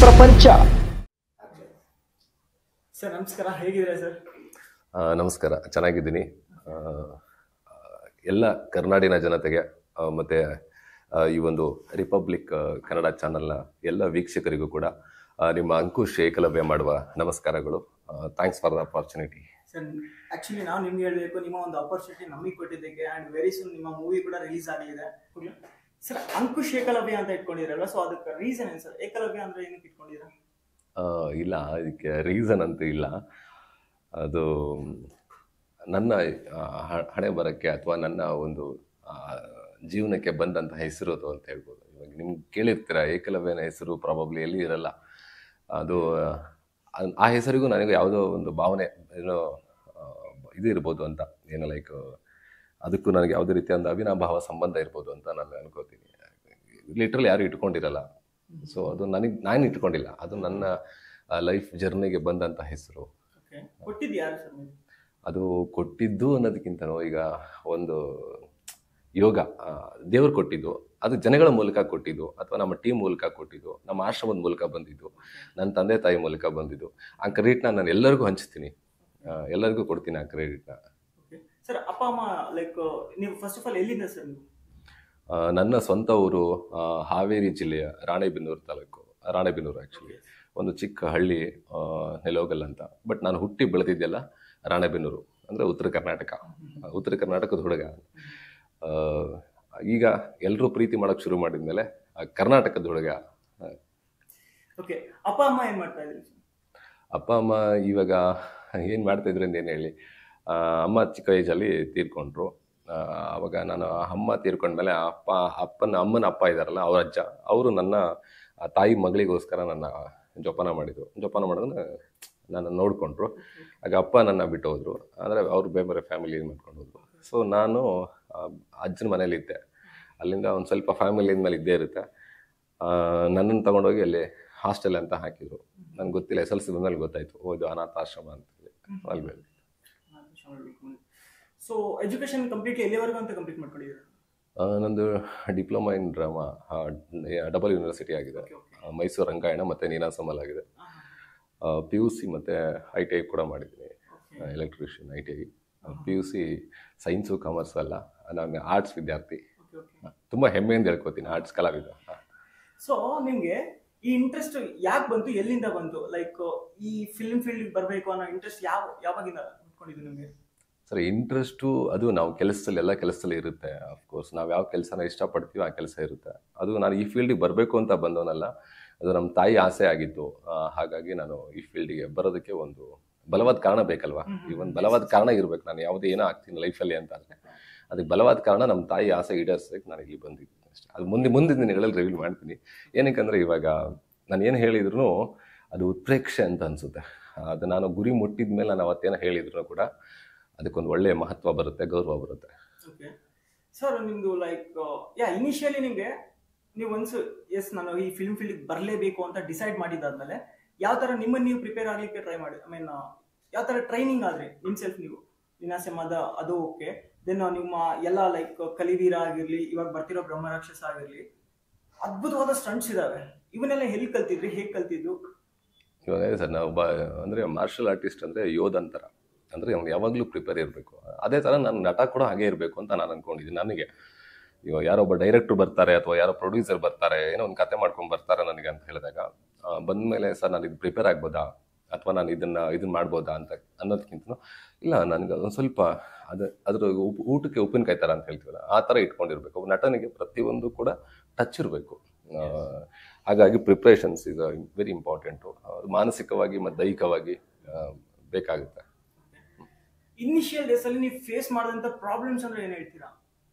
ಪ್ರಪಂಚ. ಸರ್ ನಮಸ್ಕಾರ, ಹೇಗಿದ್ದೀರಾ ಸರ್? ನಮಸ್ಕಾರ, ಚೆನ್ನಾಗಿದ್ದೀನಿ. ಎಲ್ಲ ಕರ್ನಾಡಿನ ಜನತೆಗೆ ಮತ್ತು ಈ ಒಂದು ರಿಪಬ್ಲಿಕ್ ಕನ್ನಡ ಚಾನಲ್ನ ಎಲ್ಲ ವೀಕ್ಷಕರಿಗೂ ಕೂಡ ನಿಮ್ಮ ಅಂಕುಶ್ ಏಕಲವ್ಯ ಮಾಡುವ ನಮಸ್ಕಾರಗಳು. Thanks for the opportunity. Sir actually ನಾವು ನಿಮ್ಗೆ ಹೇಳಬೇಕು, ನಿಮ್ಮ ಒಂದು ಅಪರ್ಚುನಿಟಿ ನಮಗೆ ಕೊಟ್ಟಿದ್ದಕ್ಕೆ. ಆ್ಯಂಡ್ ವೆರಿ ಸೂನ್ ನಿಮ್ಮ ಮೂವಿ ಕೂಡ ರಿಲೀಸ್ ಆಗಿದೆ. ಸರ್ ಅಂಕುಶ್ ಏಕಲವ್ಯ ಅಂತ ಇಟ್ಕೊಂಡಿರಲ್ಲ, ಸೊ ಅದಕ್ಕೆ ರೀಸನ್ ಏನು ಸರ್? ಏಕಲವ್ಯ ಅಂದರೆ ಏನಕ್ಕೆ ಇಟ್ಕೊಂಡಿದ್ದೀರಾ? ಇಲ್ಲ, ಇದಕ್ಕೆ ರೀಸನ್ ಅಂತೂ ಇಲ್ಲ. ಅದು ನನ್ನ ಹಣೆ ಬರೋಕ್ಕೆ ಅಥವಾ ನನ್ನ ಒಂದು ಜೀವನಕ್ಕೆ ಬಂದಂಥ ಹೆಸರು ಅದು ಅಂತ ಹೇಳ್ಬೋದು. ಇವಾಗ ನಿಮ್ಗೆ ಕೇಳಿರ್ತೀರ, ಏಕಲವ್ಯನ ಹೆಸರು ಪ್ರಾಬಬ್ಲಿ ಎಲ್ಲಿ ಇರಲ್ಲ. ಅದು ಆ ಹೆಸರಿಗೂ ನನಗೆ ಯಾವುದೋ ಒಂದು ಭಾವನೆ ಏನೋ ಇದು ಇರ್ಬೋದು ಅಂತ, ಏನೋ ಲೈಕ್ ಅದಕ್ಕೂ ನನಗೆ ಯಾವುದೇ ರೀತಿಯ ಒಂದು ಅವಿನಾಭಾವ ಸಂಬಂಧ ಇರ್ಬೋದು ಅಂತ ನಾನು ಅನ್ಕೋತೀನಿ. ಲಿಟ್ರಲಿ ಯಾರು ಇಟ್ಕೊಂಡಿರಲ್ಲ. ಸೊ ಅದು ನಾನು ಇಟ್ಕೊಂಡಿಲ್ಲ, ಅದು ನನ್ನ ಲೈಫ್ ಜರ್ನಿಗೆ ಬಂದಂಥ ಹೆಸರು. ಕೊಟ್ಟಿದ್ದು ಯಾರು ಸರ್? ಅದು ಕೊಟ್ಟಿದ್ದು ಅನ್ನೋದಕ್ಕಿಂತನೂ ಈಗ ಒಂದು ಯೋಗ ದೇವರು ಕೊಟ್ಟಿದ್ದು, ಅದು ಜನಗಳ ಮೂಲಕ ಕೊಟ್ಟಿದ್ದು, ಅಥವಾ ನಮ್ಮ ಟೀಮ್ ಮೂಲಕ ಕೊಟ್ಟಿದ್ದು, ನಮ್ಮ ಆಶ್ರಮದ ಮೂಲಕ ಬಂದಿದ್ದು, ನನ್ನ ತಂದೆ ತಾಯಿ ಮೂಲಕ ಬಂದಿದ್ದು. ಆ ಕ್ರೆಡಿಟ್ನ ನಾನು ಎಲ್ಲರಿಗೂ ಹಂಚ್ತೀನಿ, ಎಲ್ಲರಿಗೂ ಕೊಡ್ತೀನಿ ಆ ಕ್ರೆಡಿಟ್ನ. ಸರ್ ಅಪ್ಪ ಅಮ್ಮ ಲೈಕ್ ನೀವು ಫಸ್ಟ್ ಆಫ್ ಆಲ್ ಎಲ್ಲಿಂದ ಸರ್ ನೀವು? ನನ್ನ ಸ್ವಂತ ಊರು ಹಾವೇರಿ ಜಿಲ್ಲೆಯ ರಾಣೆಬೆನ್ನೂರು ತಾಲೂಕು. ರಾಣೆಬೆನ್ನೂರು ಆ್ಯಕ್ಚುಲಿ ಒಂದು ಚಿಕ್ಕ ಹಳ್ಳಿ, ನೆಲೋಗಲ್ ಅಂತ. ಬಟ್ ನಾನು ಹುಟ್ಟಿ ಬೆಳೆದಿದ್ದೆಲ್ಲ ರಾಣೆಬೆನ್ನೂರು, ಅಂದರೆ ಉತ್ತರ ಕರ್ನಾಟಕದ ಹುಡುಗ. ಈಗ ಎಲ್ಲರೂ ಪ್ರೀತಿ ಮಾಡೋಕ್ಕೆ ಶುರು ಮಾಡಿದ್ಮೇಲೆ ಕರ್ನಾಟಕದ ಹುಡುಗ. ಓಕೆ, ಅಪ್ಪ ಅಮ್ಮ ಏನು ಮಾಡ್ತಾ ಇದ್ರಿ? ಅಪ್ಪ ಅಮ್ಮ ಇವಾಗ ಏನು ಮಾಡ್ತಾಯಿದ್ರು ಅಂತ ಏನು ಹೇಳಿ. ಅಮ್ಮ ಚಿಕ್ಕ ಏಜಲ್ಲಿ ತೀರ್ಕೊಂಡ್ರು. ಆವಾಗ ನಾನು ಅಮ್ಮ ತೀರ್ಕೊಂಡ್ಮೇಲೆ ಅಮ್ಮನ ಅಪ್ಪ ಇದ್ದಾರಲ್ಲ, ಅವ್ರ ಅಜ್ಜ, ಅವರು ನನ್ನ ತಾಯಿ ಮಗಳಿಗೋಸ್ಕರ ನನ್ನ ಜೋಪಾನ ಮಾಡಿದ್ರೆ ನನ್ನ ನೋಡಿಕೊಂಡ್ರು. ಆಗ ಅಪ್ಪ ನನ್ನ ಬಿಟ್ಟು ಹೋದರು, ಅಂದರೆ ಅವರು ಬೇರೆ ಫ್ಯಾಮಿಲಿ ಮಾಡ್ಕೊಂಡು ಹೋದ್ರು. ಸೊ ನಾನು ಅಜ್ಜನ ಮನೇಲಿದ್ದೆ. ಅಲ್ಲಿಂದ ಒಂದು ಸ್ವಲ್ಪ ಫ್ಯಾಮಿಲಿ ಮೇಲೆ ಇದ್ದೇ ಇರುತ್ತೆ. ನನ್ನನ್ನು ತೊಗೊಂಡೋಗಿ ಅಲ್ಲಿ ಹಾಸ್ಟೆಲ್ ಅಂತ ಹಾಕಿದರು. ನನಗೆ ಗೊತ್ತಿಲ್ಲ, SLC ಬಂದಲ್ಲಿ ಗೊತ್ತಾಯಿತು, ಇದು ಅನಾಥಾಶ್ರಮ ಅಂತೇಳಿ. ಅಲ್ಲಿ ಬೆಳೆದು. ಸೊ ಎಜುಕೇಶನ್ ಕಂಪ್ಲೀಟ್ಲಿ ಎಲ್ಲಿವರೆಗೂ ಅಂತ ಕಂಪ್ಲೀಟ್ ಮಾಡ್ಕೊಂಡಿದ್ದೀರಾ? ನಂದು diploma in drama double university ಆಗಿದೆ, ಮೈಸೂರು ರಂಗಾಯಣ ಮತ್ತು ನೀನಾಸಮಲ್ ಆಗಿದೆ. PUC ಮತ್ತು ITI ಕೂಡ ಮಾಡಿದ್ದೀನಿ, electrician ITI. PUC science commerce ಅಲ್ಲ, ನಾನು ಆರ್ಟ್ಸ್ ವಿದ್ಯಾರ್ಥಿ. ತುಂಬ ಹೆಮ್ಮೆಯಿಂದ ಹೇಳ್ಕೊತೀನಿ, ಆರ್ಟ್ಸ್ ಕಲಾವಿದ. ಸೊ ನಿಮಗೆ ಈ ಇಂಟ್ರೆಸ್ಟ್ ಯಾಕೆ ಬಂತು, ಎಲ್ಲಿಂದ ಬಂತು? ಲೈಕ್ ಈ ಫಿಲ್ಮ್ ಫೀಲ್ಡ್ ಬರಬೇಕು ಅನ್ನೋ ಇಂಟ್ರೆಸ್ಟ್ ಯಾವಾಗಿಂದ ಇಟ್ಕೊಂಡಿದ್ದು ನಿಮಗೆ? ಸರ್ ಇಂಟ್ರೆಸ್ಟು ಅದು ನಾವು ಎಲ್ಲ ಕೆಲಸದಲ್ಲಿ ಇರುತ್ತೆ. ಅಫ್ಕೋರ್ಸ್ ನಾವು ಯಾವ ಕೆಲಸನ ಇಷ್ಟಪಡ್ತೀವೋ ಆ ಕೆಲಸ ಇರುತ್ತೆ. ಅದು ನಾನು ಈ ಫೀಲ್ಡಿಗೆ ಬರಬೇಕು ಅಂತ ಬಂದವನಲ್ಲ, ಅದು ನಮ್ಮ ತಾಯಿ ಆಸೆ ಆಗಿತ್ತು. ಹಾಗಾಗಿ ನಾನು ಈ ಫೀಲ್ಡಿಗೆ ಬರೋದಕ್ಕೆ ಒಂದು ಬಲವಾದ ಕಾರಣ ಬೇಕಲ್ವಾ. ಈ ಒಂದು ಬಲವಾದ ಕಾರಣ ಇರಬೇಕು. ನಾನು ಯಾವುದೇ ಏನೋ ಆಗ್ತೀನಿ ಲೈಫಲ್ಲಿ ಅಂತ ಅಂದರೆ ಅದಕ್ಕೆ ಬಲವಾದ ಕಾರಣ ನಮ್ಮ ತಾಯಿ ಆಸೆ ಈಡೇರಿಸೋದಕ್ಕೆ ನಾನು ಇಲ್ಲಿ ಬಂದಿದ್ದೀನಿ ಅಷ್ಟೇ. ಅದು ಮುಂದಿನ ದಿನಗಳಲ್ಲಿ ರಿವೀಲ್ ಮಾಡ್ತೀನಿ. ಏನಕ್ಕೆ ಇವಾಗ ನಾನು ಏನು ಹೇಳಿದ್ರು ಅದು ಉತ್ಪ್ರೇಕ್ಷೆ ಅಂತ ಅನಿಸುತ್ತೆ. ಅದು ನಾನು ಗುರಿ ಮುಟ್ಟಿದ ಮೇಲೆ ನಾನು ಅವತ್ತೇನೋ ಹೇಳಿದ್ರು ಕೂಡ ಅದಕ್ಕೊಂದು ಒಳ್ಳೆಯ ಮಹತ್ವ ಬರುತ್ತೆ, ಗೌರವ ಬರುತ್ತೆ. ಓಕೆ ಸರ್, ನಿಮ್ಮದು ಲೈಕ್ ಇನಿಷಿಯಲಿ ನಿಮಗೆ ನೀವು ಎಸ್ ನಾನು ಈ ಫಿಲ್ಮ್ ಫೀಲ್ಡಿಗೆ ಬರಲೇಬೇಕು ಅಂತ ಡಿಸೈಡ್ ಮಾಡಿದ್ದಾದ್ಮೇಲೆ ಯಾವ ಥರ ನಿಮ್ಮನ್ನು ನೀವು ಪ್ರಿಪೇರ್ ಆಗಲಿಕ್ಕೆ ಟ್ರೈ ಮಾಡಿ, ಯಾವ ಥರ ಟ್ರೈನಿಂಗ್ ಆದರೆ ನಿಮ್ಮ ಸೆಲ್ಫ್ ನೀವು ವಿನಾಸಮಾದ ಅದು ಓಕೆ, ದೆನ್ ನಿಮ್ಮ ಎಲ್ಲ ಲೈಕ್ ಕಲಿವೀರ ಆಗಿರಲಿ, ಇವಾಗ ಬರ್ತಿರೋ ಬ್ರಹ್ಮರಾಕ್ಷಸ ಆಗಿರಲಿ, ಅದ್ಭುತವಾದ ಸ್ಟಂಟ್ಸ್ ಇದ್ದಾವೆ. ಇವನ್ನೆಲ್ಲ ಎಲ್ಲಿ ಕಲ್ತಿದ್ರಿ, ಹೇಗೆ ಕಲ್ತಿದ್ದು? ಇವಾಗ ಸರ್ ನಾವು ಅಂದರೆ ಮಾರ್ಷಲ್ ಆರ್ಟಿಸ್ಟ್ ಅಂದರೆ ಯೋಧ ಅಂತಾರ, ಅಂದರೆ ಅವ್ನು ಯಾವಾಗಲೂ ಪ್ರಿಪೇರ್ ಇರಬೇಕು. ಅದೇ ಥರ ನಾನು ನಟ ಕೂಡ ಹಾಗೆ ಇರಬೇಕು ಅಂತ ನಾನು ಅಂದ್ಕೊಂಡಿದ್ದೀನಿ. ನನಗೆ ಇವಾಗ ಯಾರೊಬ್ಬ ಡೈರೆಕ್ಟ್ರು ಬರ್ತಾರೆ ಅಥವಾ ಯಾರೋ ಪ್ರೊಡ್ಯೂಸರ್ ಬರ್ತಾರೆ, ಏನೋ ಒಂದು ಕತೆ ಮಾಡ್ಕೊಂಡು ಬರ್ತಾರೆ ನನಗೆ ಅಂತ ಹೇಳಿದಾಗ ಬಂದಮೇಲೆ ಸರ್ ನಾನು ಇದು ಪ್ರಿಪೇರ್ ಆಗ್ಬೋದಾ ಅಥವಾ ನಾನು ಇದನ್ನು ಮಾಡ್ಬೋದಾ ಅಂತ ಅನ್ನೋದಕ್ಕಿಂತ ಇಲ್ಲ, ನನಗೆ ಒಂದು ಸ್ವಲ್ಪ ಅದ್ರ ಊಟಕ್ಕೆ ಉಪ್ಪಿನಕಾಯಿ ಥರ ಅಂತ ಹೇಳ್ತೀವಲ್ಲ, ಆ ಥರ ಇಟ್ಕೊಂಡಿರ್ಬೇಕು. ನಟನಿಗೆ ಪ್ರತಿಯೊಂದು ಕೂಡ ಟಚ್ ಇರಬೇಕು. ಹಾಗಾಗಿ ಪ್ರಿಪ್ರೇಷನ್ಸ್ ಇಸ್ ವೆರಿ ಇಂಪಾರ್ಟೆಂಟು. ಮಾನಸಿಕವಾಗಿ ಮತ್ತು ದೈಹಿಕವಾಗಿ ಬೇಕಾಗುತ್ತೆ. ಇನಿಷಿಯಲ್ ಡೇಸಲ್ಲಿ ನೀವು ಫೇಸ್ ಮಾಡಿದಂಥ ಪ್ರಾಬ್ಲಮ್ಸ್ ಅಂದರೆ ಏನು ಹೇಳ್ತೀರಾ?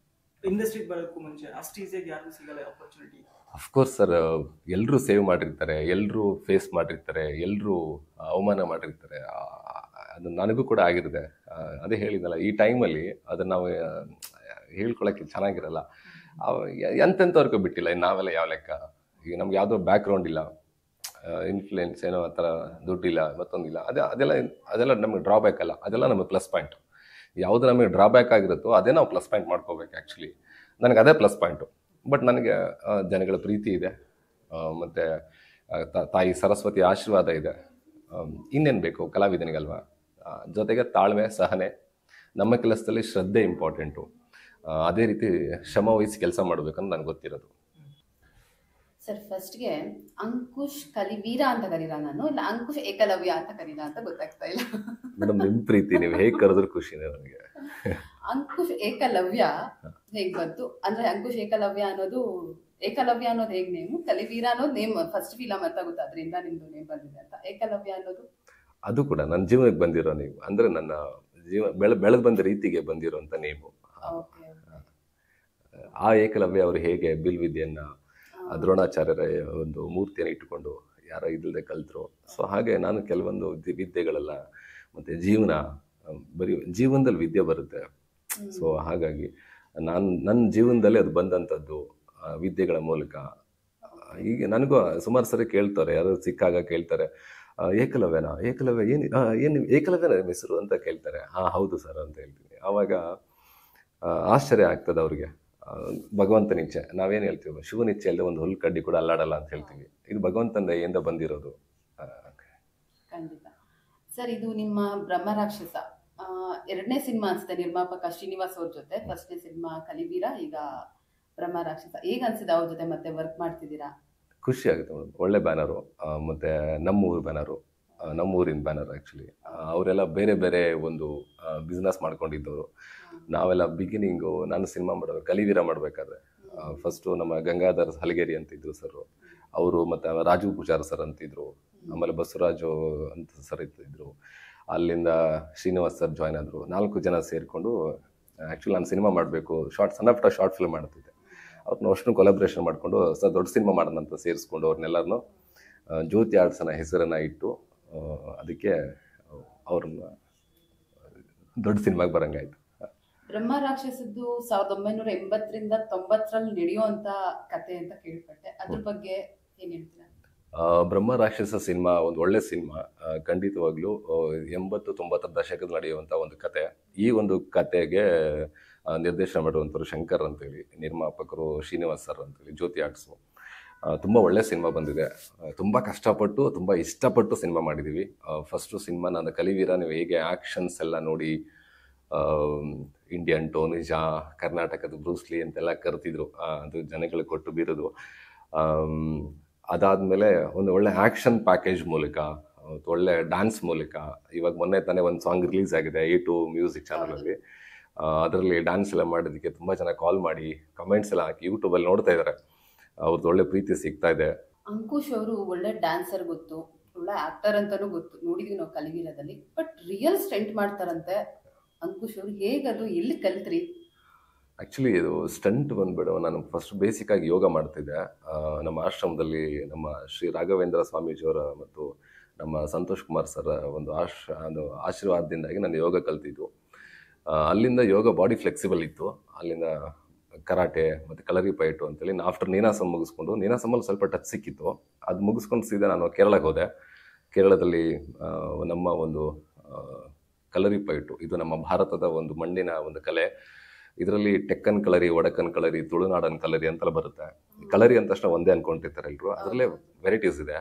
ಇಂಡಸ್ಟ್ರಿಗೆ ಬರೋಕ್ಕೂ ಮುಂಚೆ ಅಷ್ಟು ಈಸಿಯಾಗಿ ಯಾರಿಗೂ ಸಿಗಲ್ಲ ಆಪರ್ಚುನಿಟಿ. ಅಫ್ಕೋರ್ಸ್ ಸರ್, ಎಲ್ಲರೂ ಸೇವ್ ಮಾಡಿರ್ತಾರೆ, ಎಲ್ಲರೂ ಫೇಸ್ ಮಾಡಿರ್ತಾರೆ, ಎಲ್ಲರೂ ಅವಮಾನ ಮಾಡಿರ್ತಾರೆ. ಅದು ನನಗೂ ಕೂಡ ಆಗಿರುತ್ತೆ. ಅದೇ ಹೇಳಿದಲ್ಲ, ಈ ಟೈಮಲ್ಲಿ ಅದನ್ನು ನಾವು ಹೇಳ್ಕೊಳಕ್ಕೆ ಚೆನ್ನಾಗಿರಲ್ಲ. ಎಂತೆಂಥವ್ರಿಗೂ ಬಿಟ್ಟಿಲ್ಲ. ನಾವೆಲ್ಲ ಯಾವ ಲೆಕ್ಕ, ಈಗ ನಮ್ಗೆ ಯಾವುದೋ ಬ್ಯಾಕ್ಗ್ರೌಂಡ್ ಇಲ್ಲ, ಇನ್ಫ್ಲುಯೆನ್ಸ್ ಏನೋ ಆ ಥರ ದುಡ್ಡಿಲ್ಲ, ಮತ್ತೊಂದಿಲ್ಲ. ಅದೆಲ್ಲ ನಮಗೆ ಡ್ರಾಬ್ಯಾಕ್ ಅಲ್ಲ, ಅದೆಲ್ಲ ನಮಗೆ ಪ್ಲಸ್ ಪಾಯಿಂಟ್. ಯಾವುದು ನಮಗೆ ಡ್ರಾಬ್ಯಾಕ್ ಆಗಿರುತ್ತೋ ಅದೇ ನಾವು ಪ್ಲಸ್ ಪಾಯಿಂಟ್ ಮಾಡ್ಕೋಬೇಕು. ಆ್ಯಕ್ಚುಲಿ ನನಗೆ ಅದೇ ಪ್ಲಸ್ ಪಾಯಿಂಟು. ಬಟ್ ನನಗೆ ಜನಗಳ ಪ್ರೀತಿ ಇದೆ, ಮತ್ತು ತಾಯಿ ಸರಸ್ವತಿ ಆಶೀರ್ವಾದ ಇದೆ. ಇನ್ನೇನು ಬೇಕು ಕಲಾವಿದನಿಗಲ್ವಾ? ಜೊತೆಗೆ ತಾಳ್ಮೆ, ಸಹನೆ, ನಮ್ಮ ಕೆಲಸದಲ್ಲಿ ಶ್ರದ್ಧೆ ಇಂಪಾರ್ಟೆಂಟು. ಅದೇ ರೀತಿ ಶ್ರಮ ವಹಿಸಿ ಕೆಲಸ ಮಾಡಬೇಕಂತ ನನಗೆ ಗೊತ್ತಿರೋದು. ಸರ್, ಫಸ್ಟ್ಗೆ ಅಂಕುಶ್ ಕಲಿವೀರ ಅಂತ ಕರೀಲ ನಾನು, ಇಲ್ಲ ಅಂಕುಶ್ ಏಕಲವ್ಯ ಅಂತ ಕರೀಲ ಅಂತ ಗೊತ್ತಾಗ್ತಾ ಇಲ್ಲ. ಮೇಡಮ್, ನಿಮ್ಮ ಪ್ರೀತಿ, ನೀವು ಹೇಗೆ ಕರೆದ್ರು ಖುಷಿನೇ ನನಗೆ. ಅಂಕುಶ್ ಏಕಲವ್ಯ ಹೇಗ್ ಬಂತು ಅಂದ್ರೆ, ಅಂಕುಶ್ ಏಕಲವ್ಯ ಅನ್ನೋದು ಹೇಗ್ ನೇಮು, ಕಲಿವೀರ ಅನ್ನೋದು ನೇಮ್ ಫಸ್ಟ್ ಫಿಲಮ್ ಅಂತ ಗೊತ್ತಾದ್ರಿಂದ ನಿಮ್ದು ನೇಮ್ ಬಂದಿದೆ ಅಂತ. ಏಕಲವ್ಯ ಅನ್ನೋದು ಅದು ಕೂಡ ನನ್ನ ಜೀವನಕ್ಕೆ ಬಂದಿರೋ ನೀವು, ಅಂದ್ರೆ ನನ್ನ ಬೆಳೆದು ಬಂದ ರೀತಿಗೆ ಬಂದಿರೋಂಥ ನೇಮು. ಆ ಏಕಲವ್ಯ ಅವರು ಹೇಗೆ ಬಿಲ್ವಿದ್ಯೆಯನ್ನ ದ್ರೋಣಾಚಾರ್ಯರ ಒಂದು ಮೂರ್ತಿಯನ್ನು ಇಟ್ಟುಕೊಂಡು ಯಾರ ಇಲ್ಲದೆ ಕಲ್ತರು. ಸೊ ಹಾಗೆ ನಾನು ಕೆಲವೊಂದು ವಿದ್ಯೆಗಳೆಲ್ಲ, ಮತ್ತು ಬರೀ ಜೀವನದಲ್ಲಿ ವಿದ್ಯೆ ಬರುತ್ತೆ. ಸೊ ಹಾಗಾಗಿ ನನ್ನ ಜೀವನದಲ್ಲಿ ಅದು ಬಂದಂಥದ್ದು ವಿದ್ಯೆಗಳ ಮೂಲಕ. ಈಗ ನನಗೂ ಸುಮಾರು ಸರಿ ಕೇಳ್ತಾರೆ, ಯಾರು ಸಿಕ್ಕಾಗ ಕೇಳ್ತಾರೆ, ಏಕಲವ್ಯನ ಏನು ಏಕಲವ್ಯನ ಹೆಸರು ಅಂತ ಕೇಳ್ತಾರೆ. ಹೌದು ಸರ್ ಅಂತ ಹೇಳ್ತೀನಿ. ಆವಾಗ ಆಶ್ಚರ್ಯ ಆಗ್ತದೆ ಅವ್ರಿಗೆ. ಭಗವಂತನಿಚ್ಛೆ, ನಾವೇನು ಹೇಳ್ತೀವಿ, ಶಿವನಿಚ್ಛೆ ಅಲ್ಲದೆ ಒಂದು ಹುಲ್ಲು ಕಡ್ಡಿ ಕೂಡ ಅಲ್ಲಾಡಲ್ಲ ಅಂತ ಹೇಳ್ತೀವಿ. ಇದು ಭಗವಂತನ ದಯೆಯಿಂದ ಬಂದಿರೋದು. ಖಂಡಿತ ಸರ್. ಇದು ನಿಮ್ಮ ಬ್ರಹ್ಮರಾಕ್ಷಸ ಎರಡನೇ ಸಿನಿಮಾ ಅನ್ಸುತ್ತೆ, ನಿರ್ಮಾಪಕ ಶ್ರೀನಿವಾಸ್ ಅವ್ರ ಜೊತೆ. ಫಸ್ಟ್ನೇ ಸಿನಿಮಾ ಕಲಿವೀರ, ಈಗ ಬ್ರಹ್ಮರಾಕ್ಷಸ. ಹೇಗೆ ಅನ್ಸಿದೆ ಅವ್ರ ಜೊತೆ ಮತ್ತೆ ವರ್ಕ್ ಮಾಡ್ತಿದ್ದೀರಾ? ಖುಷಿ ಆಗುತ್ತೆ ಮೇಡಮ್. ಒಳ್ಳೆ ಬ್ಯಾನರು, ಮತ್ತು ನಮ್ಮೂರು ಬ್ಯಾನರು, ನಮ್ಮೂರಿನ ಬ್ಯಾನರ್. ಆ್ಯಕ್ಚುಲಿ ಅವರೆಲ್ಲ ಬೇರೆ ಬೇರೆ ಒಂದು ಬಿಸ್ನೆಸ್ ಮಾಡ್ಕೊಂಡಿದ್ದವರು. ನಾವೆಲ್ಲ ಬಿಗಿನಿಂಗು, ನಾನು ಸಿನಿಮಾ ಕಲಿವೀರ ಮಾಡಬೇಕಾದ್ರೆ ಫಸ್ಟು ನಮ್ಮ ಗಂಗಾಧರ್ ಹಲಗೇರಿ ಅಂತಿದ್ರು ಸರ್ ಅವರು, ಮತ್ತು ರಾಜು ಪೂಜಾರ್ ಸರ್ ಅಂತಿದ್ರು, ಆಮೇಲೆ ಬಸವರಾಜು ಅಂತ ಸರ್ ಇದ್ರು. ಅಲ್ಲಿಂದ ಶ್ರೀನಿವಾಸ್ ಸರ್ ಜಾಯ್ನ್ ಆದರು. 4 ಜನ ಸೇರಿಕೊಂಡು ಆ್ಯಕ್ಚುಲಿ ನಾನು ಸಿನಿಮಾ ಮಾಡಬೇಕು, ಸಣ್ಣ ಪುಟ್ಟ ಶಾರ್ಟ್ ಫಿಲ್ಮ್ ಮಾಡ್ತಿದ್ದೆ. ಅವ್ರನ್ನ ಅಷ್ಟು ಕೊಲಾಬ್ರೇಷನ್ ಮಾಡಿಕೊಂಡು ದೊಡ್ಡ ಸಿನಿಮಾ ಮಾಡೋಣ ಅಂತ ಸೇರಿಸ್ಕೊಂಡು ಅವ್ರನ್ನೆಲ್ಲರನ್ನೂ ಜ್ಯೋತಿ ಆರ್ಟ್ಸನ ಹೆಸರನ್ನು ಇಟ್ಟು ಅದಕ್ಕೆ ಅವ್ರನ್ನ ದೊಡ್ಡ ಸಿನಿಮಾಗೆ ಬರಂಗಾಯ್ತು. ಬ್ರಹ್ಮರಾಕ್ಷಸದ್ದು 1980ರಿಂದ 90ರಲ್ಲಿ ನಡೆಯುವಂತ ಕತೆ ಅಂತ ಕೇಳ್ಪಟ್ಟೆ, ಅದ್ರ ಬಗ್ಗೆ ಏನ್ ಹೇಳ್ತೀರಾ? ಬ್ರಹ್ಮರಾಕ್ಷಸ ಸಿನಿಮಾ ಒಂದು ಒಳ್ಳೆ ಸಿನಿಮಾ. ಖಂಡಿತವಾಗ್ಲೂ 80-90 ದಶಕದ ನಡೆಯುವಂಥ ಒಂದು ಕತೆ. ಈ ಒಂದು ಕತೆಗೆ ನಿರ್ದೇಶನ ಮಾಡುವಂಥವ್ರು ಶಂಕರ್ ಅಂತೇಳಿ, ನಿರ್ಮಾಪಕರು ಶ್ರೀನಿವಾಸ್ ಸರ್ ಅಂತೇಳಿ, ಜ್ಯೋತಿ ಆರ್ಟ್ಸು. ತುಂಬ ಒಳ್ಳೆ ಸಿನಿಮಾ ಬಂದಿದೆ. ತುಂಬ ಕಷ್ಟಪಟ್ಟು, ತುಂಬ ಇಷ್ಟಪಟ್ಟು ಸಿನಿಮಾ ಮಾಡಿದ್ದೀವಿ. ಫಸ್ಟು ಸಿನಿಮಾ ನಾನು ಕಲಿವೀರ, ನೀವು ಹೇಗೆ ಆ್ಯಕ್ಷನ್ಸ್ ಎಲ್ಲ ನೋಡಿ ಇಂಡಿಯನ್ ಟೋನಿಜಾ, ಕರ್ನಾಟಕದ ಬ್ರೂಸ್ಲಿ ಅಂತೆಲ್ಲ ಕರ್ತಿದ್ರು, ಅದು ಜನಗಳಿಗೆ ಕೊಟ್ಟು ಬೀರೋದು. ಅದಾದಮೇಲೆ ಒಂದು ಒಳ್ಳೆ ಆ್ಯಕ್ಷನ್ ಪ್ಯಾಕೇಜ್ ಮೂಲಕ, ಒಳ್ಳೆ ಡ್ಯಾನ್ಸ್ ಮೂಲಕ, ಇವಾಗ ಮೊನ್ನೆ ತಾನೇ ಒಂದು ಸಾಂಗ್ ರಿಲೀಸ್ ಆಗಿದೆ A2 ಮ್ಯೂಸಿಕ್ ಚಾನಲಲ್ಲಿ. ಅದರಲ್ಲಿ ಡ್ಯಾನ್ಸ್ ಎಲ್ಲ ಮಾಡೋದಕ್ಕೆ ತುಂಬ ಜನ ಕಾಲ್ ಮಾಡಿ ಕಮೆಂಟ್ಸ್ ಎಲ್ಲ ಹಾಕಿ ಯೂಟ್ಯೂಬಲ್ಲಿ ನೋಡ್ತಾ ಇದ್ದಾರೆ. ಅವ್ರದ್ದು ಒಳ್ಳೆ ಪ್ರೀತಿ ಸಿಗ್ತಾ ಇದೆ. ಅಂಕುಶ್ ಅವರು ಒಳ್ಳೆ ಡ್ಯಾನ್ಸರ್ ಗೊತ್ತು, ಒಳ್ಳೆ ಆಕ್ಟರ್ ಅಂತಾನೂ ಗೊತ್ತು, ನೋಡಿದೀವಿ ನಾವು ಕಲಿವೀರದಲ್ಲಿ. ಬಟ್ ರಿಯಲ್ ಸ್ಟಂಟ್ ಮಾಡ್ತಾರಂತೆ ಅಂಕುಶ್ ಅವರು, ಹೇಗದು, ಎಲ್ಲಿ ಕಲ್ತ್ರಿ? ಆ್ಯಕ್ಚುಲಿ ಇದು ಸ್ಟಂಟ್ ಬಂದ್ಬಿಡು, ನಾನು ಫಸ್ಟ್ ಬೇಸಿಕ್ಕಾಗಿ ಯೋಗ ಮಾಡ್ತಿದ್ದೆ ನಮ್ಮ ಆಶ್ರಮದಲ್ಲಿ. ನಮ್ಮ ಶ್ರೀ ರಾಘವೇಂದ್ರ ಸ್ವಾಮೀಜಿಯವರ ಮತ್ತು ನಮ್ಮ ಸಂತೋಷ್ ಕುಮಾರ್ ಸರ್ ಒಂದು ಆಶೀರ್ವಾದದಿಂದಾಗಿ ನಾನು ಯೋಗ ಕಲ್ತಿದ್ದು. ಅಲ್ಲಿಂದ ಯೋಗ ಬಾಡಿ ಫ್ಲೆಕ್ಸಿಬಲ್ ಇತ್ತು. ಅಲ್ಲಿಂದ ಕರಾಟೆ ಮತ್ತು ಕಲರಿ ಪೈಟು ಅಂತೇಳಿ ಆಫ್ಟರ್ ನೀನಾಸಮ್ ಮುಗಿಸ್ಕೊಂಡು, ನೀನಾಸಮಲ್ಲಿ ಸ್ವಲ್ಪ ಟಚ್ ಸಿಕ್ಕಿತ್ತು. ಅದು ಮುಗಿಸ್ಕೊಂಡು ಸೀದಾ ನಾನು ಕೇರಳಕ್ಕೆ ಹೋದೆ. ಕೇರಳದಲ್ಲಿ ನಮ್ಮ ಒಂದು ಕಲರಿ ಪೈಟು, ಇದು ನಮ್ಮ ಭಾರತದ ಒಂದು ಮಣ್ಣಿನ ಒಂದು ಕಲೆ. ಇದರಲ್ಲಿ ಟೆಕ್ಕನ್ ಕಲರಿ, ವಡಕನ್ ಕಲರಿ, ತುಳುನಾಡನ್ ಕಲರಿ ಅಂತೆಲ್ಲ ಬರುತ್ತೆ. ಕಲರಿ ಅಂತ ತಕ್ಷಣ ಒಂದೇ ಅನ್ಕೊಂಡಿರ್ತಾರೆ ಎಲ್ಲರೂ, ಅದರಲ್ಲೇ ವೆರೈಟೀಸ್ ಇದೆ.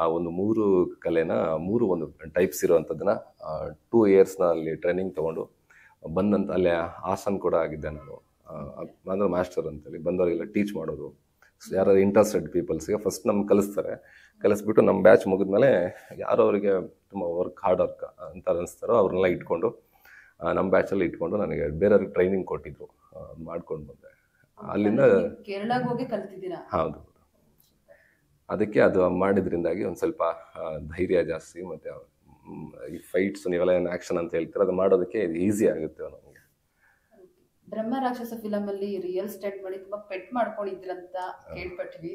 ಆ ಒಂದು 3 ಕಲೆನ 3 ಒಂದು ಟೈಪ್ಸ್ ಇರೋವಂಥದ್ದನ್ನ 2 ಇಯರ್ಸ್ನ ಅಲ್ಲಿ ಟ್ರೈನಿಂಗ್ ತೊಗೊಂಡು ಬಂದಂತ, ಅಲ್ಲೇ ಆಸನ್ ಕೂಡ ಆಗಿದ್ದೆ ನಾನು. ಅಂದರೆ ಮಾಸ್ಟರ್ ಅಂತೇಳಿ ಬಂದವರಿಗೆಲ್ಲ ಟೀಚ್ ಮಾಡೋದು. ಯಾರು ಇಂಟ್ರೆಸ್ಟೆಡ್ ಪೀಪಲ್ಸ್ಗೆ ಫಸ್ಟ್ ನಮ್ಗೆ ಕಲಿಸ್ಬಿಟ್ಟು ನಮ್ಮ ಬ್ಯಾಚ್ ಮುಗಿದ್ಮೇಲೆ ಯಾರು ಅವರಿಗೆ ತುಂಬ ಹಾರ್ಡ್ ವರ್ಕ್ ಅಂತ ಅನಿಸ್ತಾರೋ ಅವ್ರನ್ನೆಲ್ಲ ಇಟ್ಕೊಂಡು ನಮ್ಮ ಬ್ಯಾಚಲ್ಲಿ ಇಟ್ಕೊಂಡು ನನಗೆ ಬೇರೆಯವ್ರಿಗೆ ಟ್ರೈನಿಂಗ್ ಕೊಟ್ಟಿದ್ರು, ಮಾಡ್ಕೊಂಡು ಬಂದೆ. ಅಲ್ಲಿಂದ ಕೇರಳಕ್ಕೆ ಹೋಗಿ ಕಲ್ತಿದ್ದೀರಾ? ಹೌದು. ಅದಕ್ಕೆ ಅದು ಮಾಡಿದ್ರಿಂದಾಗಿ ಒಂದು ಸ್ವಲ್ಪ ಧೈರ್ಯ ಜಾಸ್ತಿ, ಮತ್ತು ಈ ಫೈಟ್ಸ್ ನೀವೆಲ್ಲ ಏನು ಆ್ಯಕ್ಷನ್ ಅಂತ ಹೇಳ್ತೀರ, ಅದು ಮಾಡೋದಕ್ಕೆ ಇದು ಈಸಿ ಆಗುತ್ತೆ ನಮಗೆ. ಬ್ರಹ್ಮರಾಕ್ಷಸ ಫಿಲಮ್ ಅಲ್ಲಿ ರಿಯಲ್ ಸ್ಟಂಟ್ ಮಾಡಿ ತುಂಬಾ ಪೆಟ್ ಮಾಡ್ಕೊಂಡಿದ್ರಂತ ಕೇಳ್ಪಟ್ವಿ.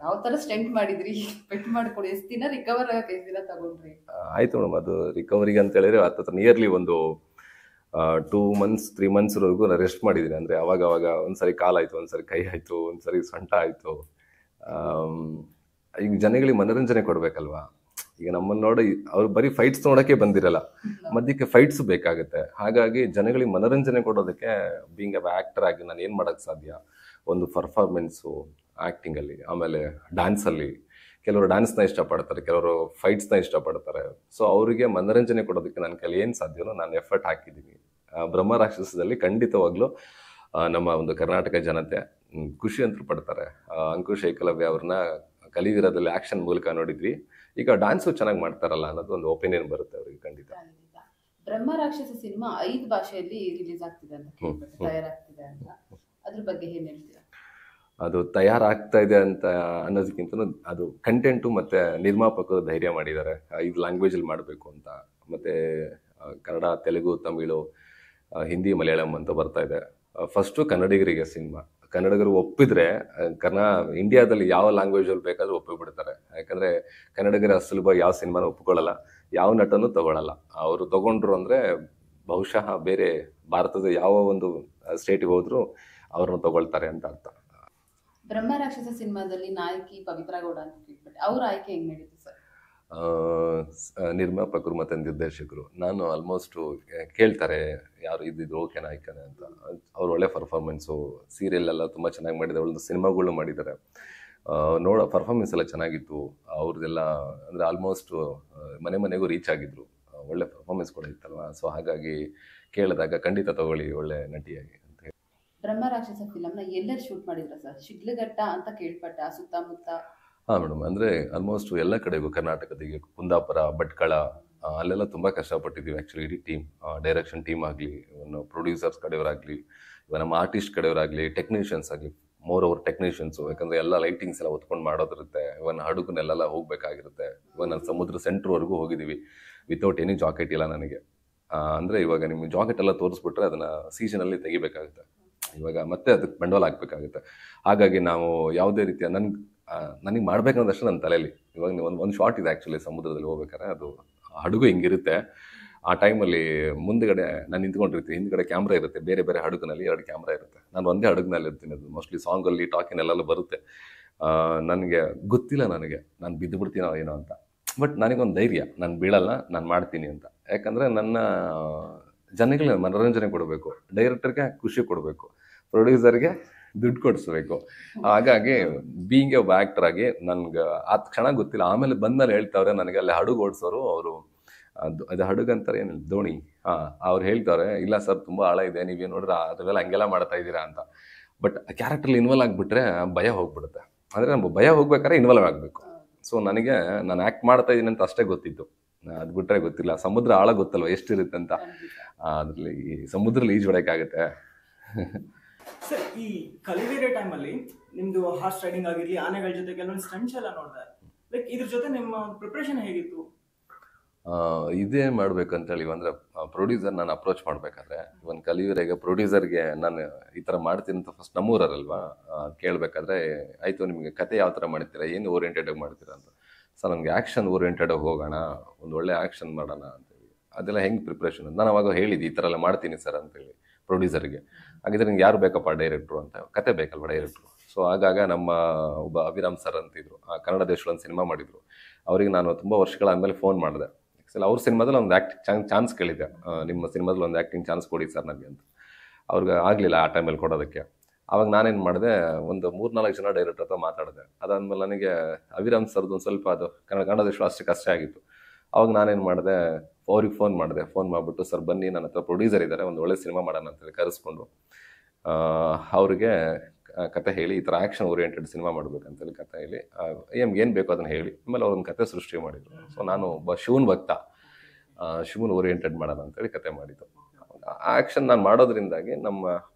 ಯಾವ ತರ ಸ್ಟಂಟ್ ಮಾಡಿದ್ರಿ? ಪೆಟ್ ಮಾಡ್ಕೊಂಡು ಎಷ್ಟು ದಿನ ರಿಕವರ್ ಆಗಕ್ಕೆ ಎಷ್ಟು ದಿನ ತಗೊಂಡ್ರಿ? ಆಯ್ತು ಮೇಡಮ್, ಅದು ರಿಕವರಿಗೆ ಅಂತ ಹೇಳಿದ್ರೆ ಹತ್ತಿರ ನಿಯರ್ಲಿ ಒಂದು 2 months 3 monthsವರೆಗೂ ನಾನು ರೆಸ್ಟ್ ಮಾಡಿದ್ದೀನಿ. ಅಂದರೆ ಅವಾಗ ಒಂದ್ಸರಿ ಕಾಲಾಯಿತು, ಒಂದ್ಸರಿ ಕೈ ಆಯಿತು, ಒಂದ್ಸರಿ ಸೊಂಟ ಆಯಿತು. ಈಗ ಜನಗಳಿಗೆ ಮನೋರಂಜನೆ ಕೊಡಬೇಕಲ್ವಾ? ಈಗ ನಮ್ಮನ್ನು ನೋಡಿ ಅವ್ರು ಬರೀ ಫೈಟ್ಸ್ ನೋಡೋಕ್ಕೆ ಬಂದಿರಲ್ಲ, ಮಧ್ಯಕ್ಕೆ ಫೈಟ್ಸ್ ಬೇಕಾಗುತ್ತೆ. ಹಾಗಾಗಿ ಜನಗಳಿಗೆ ಮನೋರಂಜನೆ ಕೊಡೋದಕ್ಕೆ ಬೀಂಗ್ ಎ ಆ್ಯಕ್ಟರ್ ಆಗಿ ನಾನು ಏನು ಮಾಡೋಕ್ಕೆ ಸಾಧ್ಯ? ಒಂದು ಪರ್ಫಾರ್ಮೆನ್ಸು, ಆ್ಯಕ್ಟಿಂಗಲ್ಲಿ, ಆಮೇಲೆ ಡ್ಯಾನ್ಸಲ್ಲಿ, ಕೆಲವರು ಡ್ಯಾನ್ಸ್ನ ಇಷ್ಟಪಡ್ತಾರೆ, ಕೆಲವರು ಫೈಟ್ಸ್ನ ಇಷ್ಟಪಡ್ತಾರೆ. ಸೊ ಅವರಿಗೆ ಮನೋರಂಜನೆ ಕೊಡೋದಕ್ಕೆ ನನ್ನ ಕೈಲಿ ಏನು ಸಾಧ್ಯವೋ ನಾನು ಎಫರ್ಟ್ ಹಾಕಿದ್ದೀನಿ. ಬ್ರಹ್ಮ ರಾಕ್ಷಸದಲ್ಲಿ ಖಂಡಿತವಾಗ್ಲೂ ನಮ್ಮ ಒಂದು ಕರ್ನಾಟಕ ಜನತೆ ಖುಷಿ ಅಂತೂ ಪಡ್ತಾರೆ. ಅಂಕುಶ್ ಏಕಲವ್ಯ ಅವ್ರನ್ನ ಕಲಿವಿರದಲ್ಲಿ ಆಕ್ಷನ್ ಮೂಲಕ ನೋಡಿದ್ವಿ. ಈಗ ಡ್ಯಾನ್ಸು ಚೆನ್ನಾಗಿ ಮಾಡ್ತಾರಲ್ಲ ಅನ್ನೋದು ಒಂದು ಒಪಿನಿಯನ್ ಬರುತ್ತೆ ಅವ್ರಿಗೆ ಖಂಡಿತ. ಬ್ರಹ್ಮ ರಾಕ್ಷಸ ಸಿನಿಮಾ 5 ಭಾಷೆಯಲ್ಲಿ ರಿಲೀಸ್ ಆಗ್ತಿದೆ ಅಂತ ಕೇಳ್ಪಟ್ಟೆ, ತಯಾರಾಗ್ತಿದೆ ಅಂತ. ಅದ್ರ ಬಗ್ಗೆ ಏನ್ ಹೇಳ್ತೀರಾ? ಅದು ತಯಾರಾಗ್ತಾ ಇದೆ ಅಂತ ಅನ್ನೋದಕ್ಕಿಂತ ಅದು ಕಂಟೆಂಟು ಮತ್ತು ನಿರ್ಮಾಪಕರು ಧೈರ್ಯ ಮಾಡಿದ್ದಾರೆ 5 ಲ್ಯಾಂಗ್ವೇಜಲ್ಲಿ ಮಾಡಬೇಕು ಅಂತ. ಮತ್ತು ಕನ್ನಡ, ತೆಲುಗು, ತಮಿಳು, ಹಿಂದಿ, ಮಲಯಾಳಂ ಅಂತ ಬರ್ತಾ ಇದೆ. ಫಸ್ಟು ಕನ್ನಡಿಗರಿಗೆ ಸಿನಿಮಾ, ಕನ್ನಡಿಗರು ಒಪ್ಪಿದ್ರೆ ಇಂಡಿಯಾದಲ್ಲಿ ಯಾವ ಲ್ಯಾಂಗ್ವೇಜಲ್ಲಿ ಬೇಕಾದ್ರೂ ಒಪ್ಪಿಬಿಡ್ತಾರೆ. ಯಾಕಂದರೆ ಕನ್ನಡಿಗರ ಸುಲಭ ಯಾವ ಸಿನಿಮಾನ ಒಪ್ಪಿಕೊಳ್ಳಲ್ಲ, ಯಾವ ನಟನೂ ತಗೊಳ್ಳಲ್ಲ. ಅವರು ತಗೊಂಡ್ರು ಅಂದರೆ ಬಹುಶಃ ಬೇರೆ ಭಾರತದ ಯಾವ ಒಂದು ಸ್ಟೇಟಿಗೆ ಹೋದರೂ ಅವ್ರನ್ನ ತಗೊಳ್ತಾರೆ ಅಂತ ಅರ್ಥ. ಬ್ರಹ್ಮ ರಾಕ್ಷಸ ಸಿನಿಮಾದಲ್ಲಿ ನಾಯಕಿ ಪವಿತ್ರ ಗೌಡ ಅಂತ ಕೇಳ್ಬಿಟ್ಟೆ, ಅವ್ರ ಆಯ್ಕೆ ಹೆಂಗ್ ನಡೀತು ಸರ್? ನಿರ್ಮಾಪಕರು ಮತ್ತು ನಿರ್ದೇಶಕರು ನಾನು ಆಲ್ಮೋಸ್ಟ್ ಕೇಳ್ತಾರೆ ಯಾರು ಇದ್ದಿದ್ದು ಓಕೆ ನಾಯಕನೇ ಅಂತ. ಅವ್ರು ಒಳ್ಳೆ ಪರ್ಫಾರ್ಮೆನ್ಸು, ಸೀರಿಯಲ್ ಎಲ್ಲ ತುಂಬ ಚೆನ್ನಾಗಿ ಮಾಡಿದ್ದಾರೆ, ಒಳ್ಳೆ ಸಿನಿಮಾಗಳು ಮಾಡಿದ್ದಾರೆ. ನೋಡೋ ಪರ್ಫಾರ್ಮೆನ್ಸ್ ಎಲ್ಲ ಚೆನ್ನಾಗಿತ್ತು ಅವ್ರದ್ದೆಲ್ಲ. ಅಂದರೆ ಆಲ್ಮೋಸ್ಟ್ ಮನೆಗೂ ರೀಚ್ ಆಗಿದ್ರು, ಒಳ್ಳೆ ಪರ್ಫಾರ್ಮೆನ್ಸ್ ಕೂಡ ಇತ್ತಲ್ವ. ಸೊ ಹಾಗಾಗಿ ಕೇಳಿದಾಗ ಖಂಡಿತ ತಗೊಳ್ಳಿ ಒಳ್ಳೆ ನಟಿಯಾಗಿ ಅಂತ ಹೇಳಿ. ಬ್ರಹ್ಮ ರಾಕ್ಷಸ ಫಿಲಮ್ನ ಎಲ್ಲರೂ ಶೂಟ್ ಮಾಡಿದ್ರ ಸರ್? ಶಿಡ್ಲಘಟ್ಟ ಅಂತ ಕೇಳ್ಪಟ್ಟೆ, ಆ ಸುತ್ತಮುತ್ತ. ಹಾಂ ಮೇಡಮ್, ಅಂದರೆ ಆಲ್ಮೋಸ್ಟ್ ಎಲ್ಲ ಕಡೆಗೂ ಕರ್ನಾಟಕದಿಗೆ ಕುಂದಾಪುರ, ಭಟ್ಕಳ ಅಲ್ಲೆಲ್ಲ ತುಂಬ ಕಷ್ಟಪಟ್ಟಿದ್ದೀವಿ ಆ್ಯಕ್ಚುಲಿ. ಇಡೀ ಟೀಮ್, ಡೈರೆಕ್ಷನ್ ಟೀಮ್ ಆಗಲಿ, ಇವನು ಪ್ರೊಡ್ಯೂಸರ್ಸ್ ಕಡೆಯವರಾಗಲಿ, ಇವಾಗ ನಮ್ಮ ಆರ್ಟಿಸ್ಟ್ ಕಡೆಯವರಾಗಲಿ, ಟೆಕ್ನಿಷಿಯನ್ಸ್ ಆಗಲಿ, ಮೋರ್ ಓವರ್ ಟೆಕ್ನಿಷಿಯನ್ಸು. ಯಾಕಂದರೆ ಎಲ್ಲ ಲೈಟಿಂಗ್ಸ್ ಎಲ್ಲ ಹೊತ್ಕೊಂಡು ಮಾಡೋದಿರುತ್ತೆ. ಇವನ್ ಹಡಗುನೆಲ್ಲ ಹೋಗಬೇಕಾಗಿರುತ್ತೆ. ಇವಾಗ ನಾನು ಸಮುದ್ರ ಸೆಂಟ್ರ್ವರೆಗೂ ಹೋಗಿದ್ದೀವಿ ವಿತೌಟ್ ಎನಿ ಜಾಕೆಟ್ ಇಲ್ಲ ನನಗೆ. ಅಂದರೆ ಇವಾಗ ನಿಮಗೆ ಜಾಕೆಟ್ ಎಲ್ಲ ತೋರಿಸ್ಬಿಟ್ರೆ ಅದನ್ನು ಸೀಸನಲ್ಲಿ ತೆಗಿಬೇಕಾಗುತ್ತೆ. ಇವಾಗ ಮತ್ತೆ ಅದಕ್ಕೆ ಬಂಡವಾಳ ಹಾಕಬೇಕಾಗುತ್ತೆ. ಹಾಗಾಗಿ ನಾವು ಯಾವುದೇ ರೀತಿಯ ನನಗೆ ಮಾಡ್ಬೇಕನ್ನೋದಷ್ಟು ನನ್ನ ತಲೆಯಲ್ಲಿ. ಇವಾಗ ಒಂದು ಶಾರ್ಟ್ ಇದೆ ಆ್ಯಕ್ಚುಲಿ, ಸಮುದ್ರದಲ್ಲಿ ಹೋಗ್ಬೇಕಾದ್ರೆ ಅದು ಹಡಗು ಹಿಂಗಿರುತ್ತೆ. ಆ ಟೈಮಲ್ಲಿ ಮುಂದುಗಡೆ ನಾನು ನಿಂತ್ಕೊಂಡಿರ್ತೀನಿ, ಹಿಂದ್ಗಡೆ ಕ್ಯಾಮ್ರಾ ಇರುತ್ತೆ, ಬೇರೆ ಬೇರೆ ಹಡಗಿನಲ್ಲಿ 2 ಕ್ಯಾಮ್ರಾ ಇರುತ್ತೆ. ನಾನು ಒಂದೇ ಹಡಗಿನಲ್ಲಿ ಇರ್ತೀನಿ. ಅದು ಮೋಸ್ಟ್ಲಿ ಸಾಂಗಲ್ಲಿ ಟಾಕಿನೆಲ್ಲ ಬರುತ್ತೆ. ನನಗೆ ಗೊತ್ತಿಲ್ಲ ನಾನು ಬಿದ್ದು ಬಿಡ್ತೀನೋ ಏನೋ ಅಂತ. ಬಟ್ ನನಗೊಂದು ಧೈರ್ಯ, ನಾನು ಬೀಳಲ್ಲ, ನಾನು ಮಾಡ್ತೀನಿ ಅಂತ. ಯಾಕಂದರೆ ನನ್ನ ಜನಗಳಿಗೆ ಮನೋರಂಜನೆ ಕೊಡಬೇಕು, ಡೈರೆಕ್ಟರ್ಗೆ ಖುಷಿ ಕೊಡಬೇಕು, ಪ್ರೊಡ್ಯೂಸರ್ಗೆ ದುಡ್ಡು ಕೊಡಿಸ್ಬೇಕು. ಹಾಗಾಗಿ ಬೀಯಿಂಗ್ ಒಬ್ಬ ಆ್ಯಕ್ಟರ್ ಆಗಿ ನನ್ಗೆ ಆ ಕ್ಷಣ ಗೊತ್ತಿಲ್ಲ. ಆಮೇಲೆ ಬಂದ್ಮೇಲೆ ಹೇಳ್ತಾವ್ರೆ ನನಗೆ ಅಲ್ಲಿ ಹಡಗು ಓಡಿಸೋರು, ಅವರು ಅದು ಹಡಗು ಅಂತಾರೆ ಏನಿಲ್ಲ, ದೋಣಿ. ಅವ್ರು ಹೇಳ್ತಾರೆ ಇಲ್ಲ ಸರ್ ತುಂಬ ಆಳ ಇದೆ, ನೀವೇನು ನೋಡ್ರೆ ಅದೆಲ್ಲ ಹಂಗೆಲ್ಲ ಮಾಡ್ತಾ ಇದ್ದೀರಾ ಅಂತ. ಬಟ್ ಕ್ಯಾರೆಕ್ಟ್ರಲ್ಲಿ ಇನ್ವಾಲ್ವ್ ಆಗಿಬಿಟ್ರೆ ಭಯ ಹೋಗ್ಬಿಡುತ್ತೆ. ಅಂದರೆ ನಮ್ಮ ಭಯ ಹೋಗ್ಬೇಕಾದ್ರೆ ಇನ್ವಾಲ್ವ್ ಆಗಬೇಕು. ಸೊ ನನಗೆ ನಾನು ಆ್ಯಕ್ಟ್ ಮಾಡ್ತಾ ಇದ್ದೀನಿ ಅಂತ ಅಷ್ಟೇ ಗೊತ್ತಿತ್ತು, ಅದು ಬಿಟ್ಟರೆ ಗೊತ್ತಿಲ್ಲ. ಸಮುದ್ರ ಆಳ ಗೊತ್ತಲ್ವ ಎಷ್ಟಿರುತ್ತೆ ಅಂತ. ಅದರಲ್ಲಿ ಸಮುದ್ರಲ್ಲಿ ಈಜು ಹೊಡೆಯೋಕ್ಕಾಗುತ್ತೆ. ಸರ್, ಈ ಕಲಿವಿರೆ ಟೈಮಲ್ಲಿ ನಿಮ್ದು ಹಾರ್ಸ್ ರೈಡಿಂಗ್ ಆಗಿರ್ಲಿ, ಆನೆಗಳ ಜೊತೆ ಕೆಲವೊಂದು ಸ್ಟಂಟ್ಸ್ ಎಲ್ಲ ನೋಡಿದೆ. ಲೈಕ್ ಇದ್ರ ಜೊತೆ ನಿಮ್ಮ ಪ್ರಿಪ್ರೇಷನ್ ಹೇಗಿತ್ತು? ಇದೇ ಮಾಡ್ಬೇಕಂತೇಳಿ ಅಂದರೆ ಪ್ರೊಡ್ಯೂಸರ್ ನಾನು ಅಪ್ರೋಚ್ ಮಾಡಬೇಕಾದ್ರೆ ಇವನ್ ಕಲಿವಿರೆಗೆ ಪ್ರೊಡ್ಯೂಸರ್ಗೆ ನಾನು ಈ ಥರ ಮಾಡ್ತೀನಿ ಅಂತ ಫಸ್ಟ್ ನಮ್ಮೂರಲ್ವಾ ಕೇಳಬೇಕಾದ್ರೆ, ಆಯಿತು ನಿಮಗೆ ಕತೆ ಯಾವ ಥರ ಮಾಡ್ತೀರಾ, ಏನು ಓರಿಯೆಂಟೆಡಾಗಿ ಮಾಡ್ತೀರಾ ಅಂತ. ಸರ್ ನನಗೆ ಆ್ಯಕ್ಷನ್ ಓರಿಯೆಂಟೆಡಾಗಿ ಹೋಗೋಣ, ಒಂದು ಒಳ್ಳೆ ಆ್ಯಕ್ಷನ್ ಮಾಡೋಣ ಅಂತೇಳಿ. ಅದೆಲ್ಲ ಹೆಂಗೆ ಪ್ರಿಪ್ರೇಷನ್ ನಾನು ಅವಾಗ ಹೇಳಿದ್ದು ಈ ಥರ ಎಲ್ಲ ಮಾಡ್ತೀನಿ ಸರ್ ಅಂತೇಳಿ ಪ್ರೊಡ್ಯೂಸರ್ಗೆ. ಹಾಗಿದ್ರೆ ನಿಂಗೆ ಯಾರು ಬೇಕಪ್ಪ ಡೈರೆಕ್ಟ್ರು ಅಂತ, ಕತೆ ಬೇಕಲ್ವ ಡೈರೆಕ್ಟ್ರು. ಸೊ ಆಗಾಗ ನಮ್ಮ ಒಬ್ಬ ಅಭಿರಾಮ್ ಸರ್ ಅಂತಿದ್ರು, ಕನ್ನಡ ದೇಶದಲ್ಲಿ ಒಂದು ಸಿನಿಮಾ ಮಾಡಿದರು. ಅವರಿಗೆ ನಾನು ತುಂಬ ವರ್ಷಗಳಾದಮೇಲೆ ಫೋನ್ ಮಾಡಿದೆ. ಆ್ಯಕ್ಚುಲಿ ಅವ್ರ ಸಿನಿಮಾದಲ್ಲಿ ಒಂದು ಆ್ಯಕ್ಟಿಂಗ್ ಚಾನ್ಸ್ ಕೇಳಿದ್ದೆ, ನಿಮ್ಮ ಸಿನಿಮಾದಲ್ಲಿ ಒಂದು ಆ್ಯಕ್ಟಿಂಗ್ ಚಾನ್ಸ್ ಕೊಡಿ ಸರ್ ನನಗೆ ಅಂತ. ಅವ್ರಿಗೆ ಆಗಲಿಲ್ಲ ಆ ಟೈಮಲ್ಲಿ ಕೊಡೋದಕ್ಕೆ. ಆವಾಗ ನಾನೇನು ಮಾಡಿದೆ, ಒಂದು 3-4 ಜನ ಡೈರೆಕ್ಟರ್ ಹತ್ರ ಮಾತಾಡಿದೆ. ಅದಾದಮೇಲೆ ನನಗೆ ಅಭಿರಾಮ್ ಸರ್ದು ಒಂದು ಸ್ವಲ್ಪ ಅದು ಕನ್ನಡ ದೇಶ ಅಷ್ಟೇ ಆಗಿತ್ತು. ಅವಾಗ ನಾನೇನು ಮಾಡಿದೆ, ಅವ್ರಿಗೆ ಫೋನ್ ಮಾಡಿದೆ. ಫೋನ್ ಮಾಡಿಬಿಟ್ಟು ಸರ್ ಬನ್ನಿ, ನನ್ನ ಹತ್ರ ಪ್ರೊಡ್ಯೂಸರ್ ಇದ್ದಾರೆ, ಒಂದು ಒಳ್ಳೆ ಸಿನಿಮಾ ಮಾಡೋಣ ಅಂತೇಳಿ ಕರೆಸ್ಕೊಂಡು ಅವ್ರಿಗೆ ಕತೆ ಹೇಳಿ ಈ ಥರ ಆ್ಯಕ್ಷನ್ ಓರಿಯೆಂಟೆಡ್ ಸಿನಿಮಾ ಮಾಡಬೇಕಂತೇಳಿ ಕತೆ ಹೇಳಿ ಏನು ಬೇಕೋ ಅದನ್ನು ಹೇಳಿ ಆಮೇಲೆ ಅವ್ರೊಂದು ಕತೆ ಸೃಷ್ಟಿ ಮಾಡಿದರು. ಸೊ ನಾನು ಒಬ್ಬ ಶಿವನ್ ಭಕ್ತ, ಶಿವನ್ ಓರಿಯೆಂಟೆಡ್ ಮಾಡೋಣ ಅಂತೇಳಿ ಕತೆ ಮಾಡಿದ್ದು. ಆ್ಯಕ್ಷನ್ ನಾನು ಮಾಡೋದ್ರಿಂದಾಗಿ ನಮ್ಮ